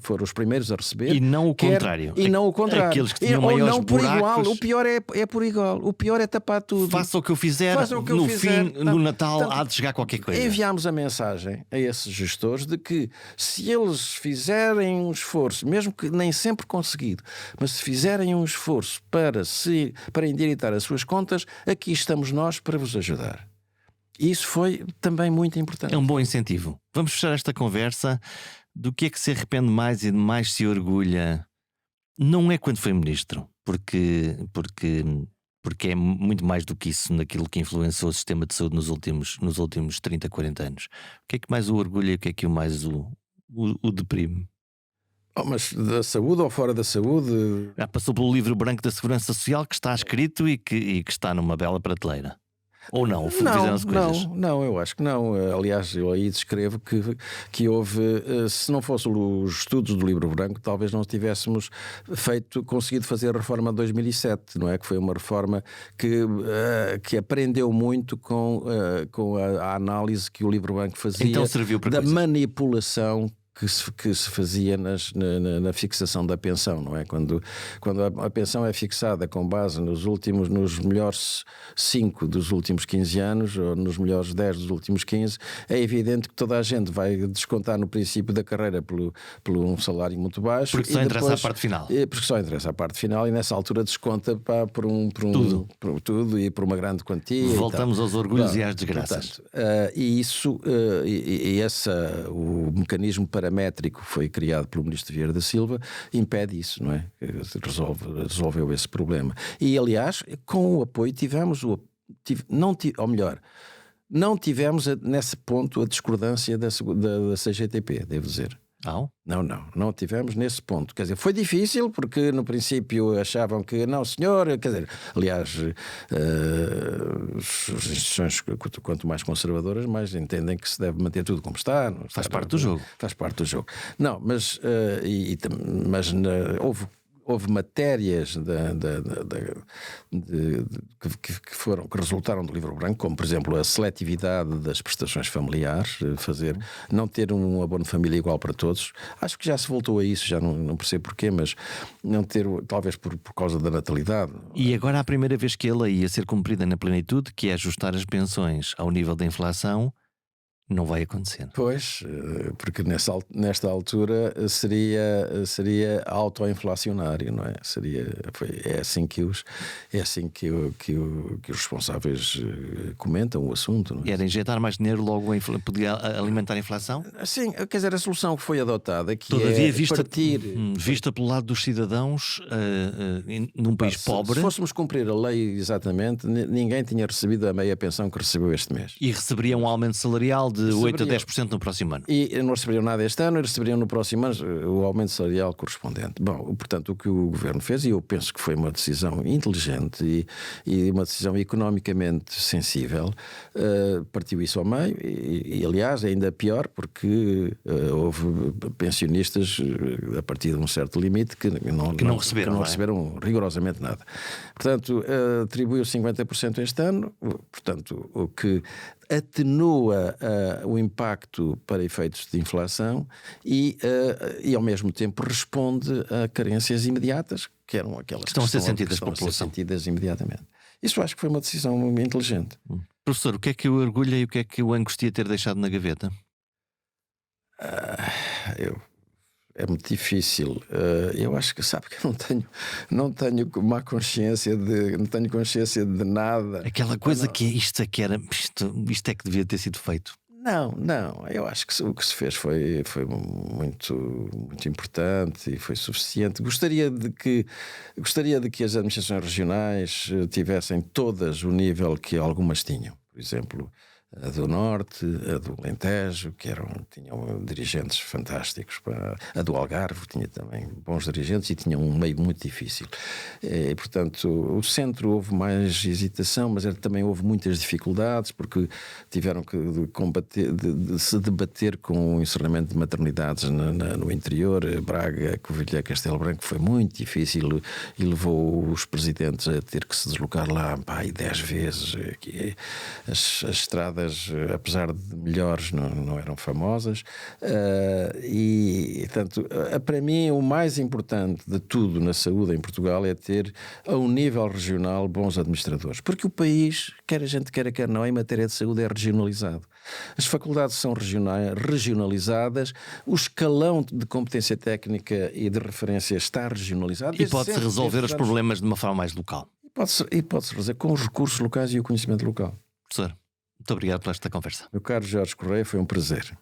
foram os primeiros a receber, e não o contrário. E não o contrário. Aqueles que tinham maiores não por buracos. igual. O pior é por igual. O pior é tapar tudo. Faça o que eu fizer, no fim, no Natal, há de chegar qualquer coisa. Enviámos a mensagem a esses gestores de que, se eles fizerem um esforço, mesmo que nem sempre conseguido, mas se fizerem um esforço para endireitar as suas contas, aqui estamos nós para vos ajudar. Isso foi também muito importante. É um bom incentivo. Vamos fechar esta conversa. Do que é que se arrepende mais e de mais se orgulha? Não é quando foi ministro, porque é muito mais do que isso naquilo que influenciou o sistema de saúde nos últimos 30, 40 anos. O que é que mais o orgulha e o que é que mais o deprime? Mas da saúde ou fora da saúde? Já passou pelo livro branco da Segurança Social, que está escrito e que está numa bela prateleira. Ou não? Fizeram-se coisas? Não, eu acho que não. Aliás, eu aí descrevo que houve, se não fossem os estudos do livro branco, talvez não tivéssemos conseguido fazer a reforma de 2007, não é? Que foi uma reforma que aprendeu muito com a análise que o livro branco fazia, então serviu para da coisas. Manipulação que se fazia na fixação da pensão, não é? Quando a pensão é fixada com base nos melhores 5 dos últimos 15 anos ou nos melhores 10 dos últimos 15, é evidente que toda a gente vai descontar no princípio da carreira pelo um salário muito baixo. Porque só interessa a parte final. Porque só interessa a parte final e nessa altura desconta por tudo e por uma grande quantia. Voltamos aos orgulhos e às desgraças. Portanto, o mecanismo paramétrico foi criado pelo Ministro Vieira da Silva, impede isso, não é? Resolveu esse problema. E, aliás, com o apoio não tivemos nesse ponto a discordância da CGTP, devo dizer. Não tivemos nesse ponto. Quer dizer, foi difícil porque no princípio achavam que não, senhor, quer dizer, aliás, as instituições quanto mais conservadoras, mais entendem que se deve manter tudo como está. Faz parte do jogo. Faz parte do jogo. Não, mas houve matérias que resultaram do livro branco, como por exemplo a seletividade das prestações familiares, não ter um abono de família igual para todos. Acho que já se voltou a isso, já não percebo porquê, mas não ter, talvez por causa da natalidade. E agora a primeira vez que a lei ia ser cumprida na plenitude, que é ajustar as pensões ao nível da inflação, Não vai acontecer. Pois, porque nesta altura seria autoinflacionário, não é? É assim que os responsáveis comentam o assunto, não é? Era injetar mais dinheiro logo, podia alimentar a inflação? Sim, quer dizer, a solução que foi adotada, que Todavia, é vista pelo lado dos cidadãos, num país pobre. Se fôssemos cumprir a lei exatamente, ninguém tinha recebido a meia pensão que recebeu este mês. E receberia um aumento salarial de 8 a 10% no próximo ano. E não receberiam nada este ano e receberiam no próximo ano o aumento salarial correspondente. Bom, portanto, o que o Governo fez, e eu penso que foi uma decisão inteligente e uma decisão economicamente sensível, partiu isso ao meio e aliás, ainda pior, porque houve pensionistas a partir de um certo limite que não receberam rigorosamente nada. Portanto, atribuiu 50% este ano, portanto, o que atenua o impacto para efeitos de inflação e ao mesmo tempo responde a carências imediatas, que eram aquelas que estão a ser sentidas pela população. população. Sentidas imediatamente. Isso acho que foi uma decisão inteligente. Professor, o que é que o orgulha e o que é que o angustia ter deixado na gaveta? É muito difícil. Eu acho que, sabe, que eu não tenho má consciência não tenho consciência de nada. Aquela coisa que isto é que devia ter sido feito. Não. Eu acho que o que se fez foi muito, muito importante e foi suficiente. Gostaria de que as administrações regionais tivessem todas o nível que algumas tinham. Por exemplo, a do Norte, a do Alentejo, tinham dirigentes fantásticos. A do Algarve tinha também bons dirigentes e tinha um meio muito difícil. E, portanto, o centro houve mais hesitação, mas também houve muitas dificuldades, porque tiveram que de se debater com o encerramento de maternidades no interior. Braga, Covilhã, Castelo Branco foi muito difícil e levou os presidentes a ter que se deslocar lá 10 vezes. As estradas, apesar de melhores, não eram famosas, e portanto, para mim o mais importante de tudo na saúde em Portugal é ter a um nível regional bons administradores, porque o país, quer a gente queira, quer não, em matéria de saúde é regionalizado. As faculdades são regionalizadas, o escalão de competência técnica e de referência está regionalizado. E pode-se resolver os problemas de uma forma mais local. E pode-se resolver com os recursos locais e o conhecimento local. Professor, muito obrigado por esta conversa. Meu caro Jorge Correia, foi um prazer.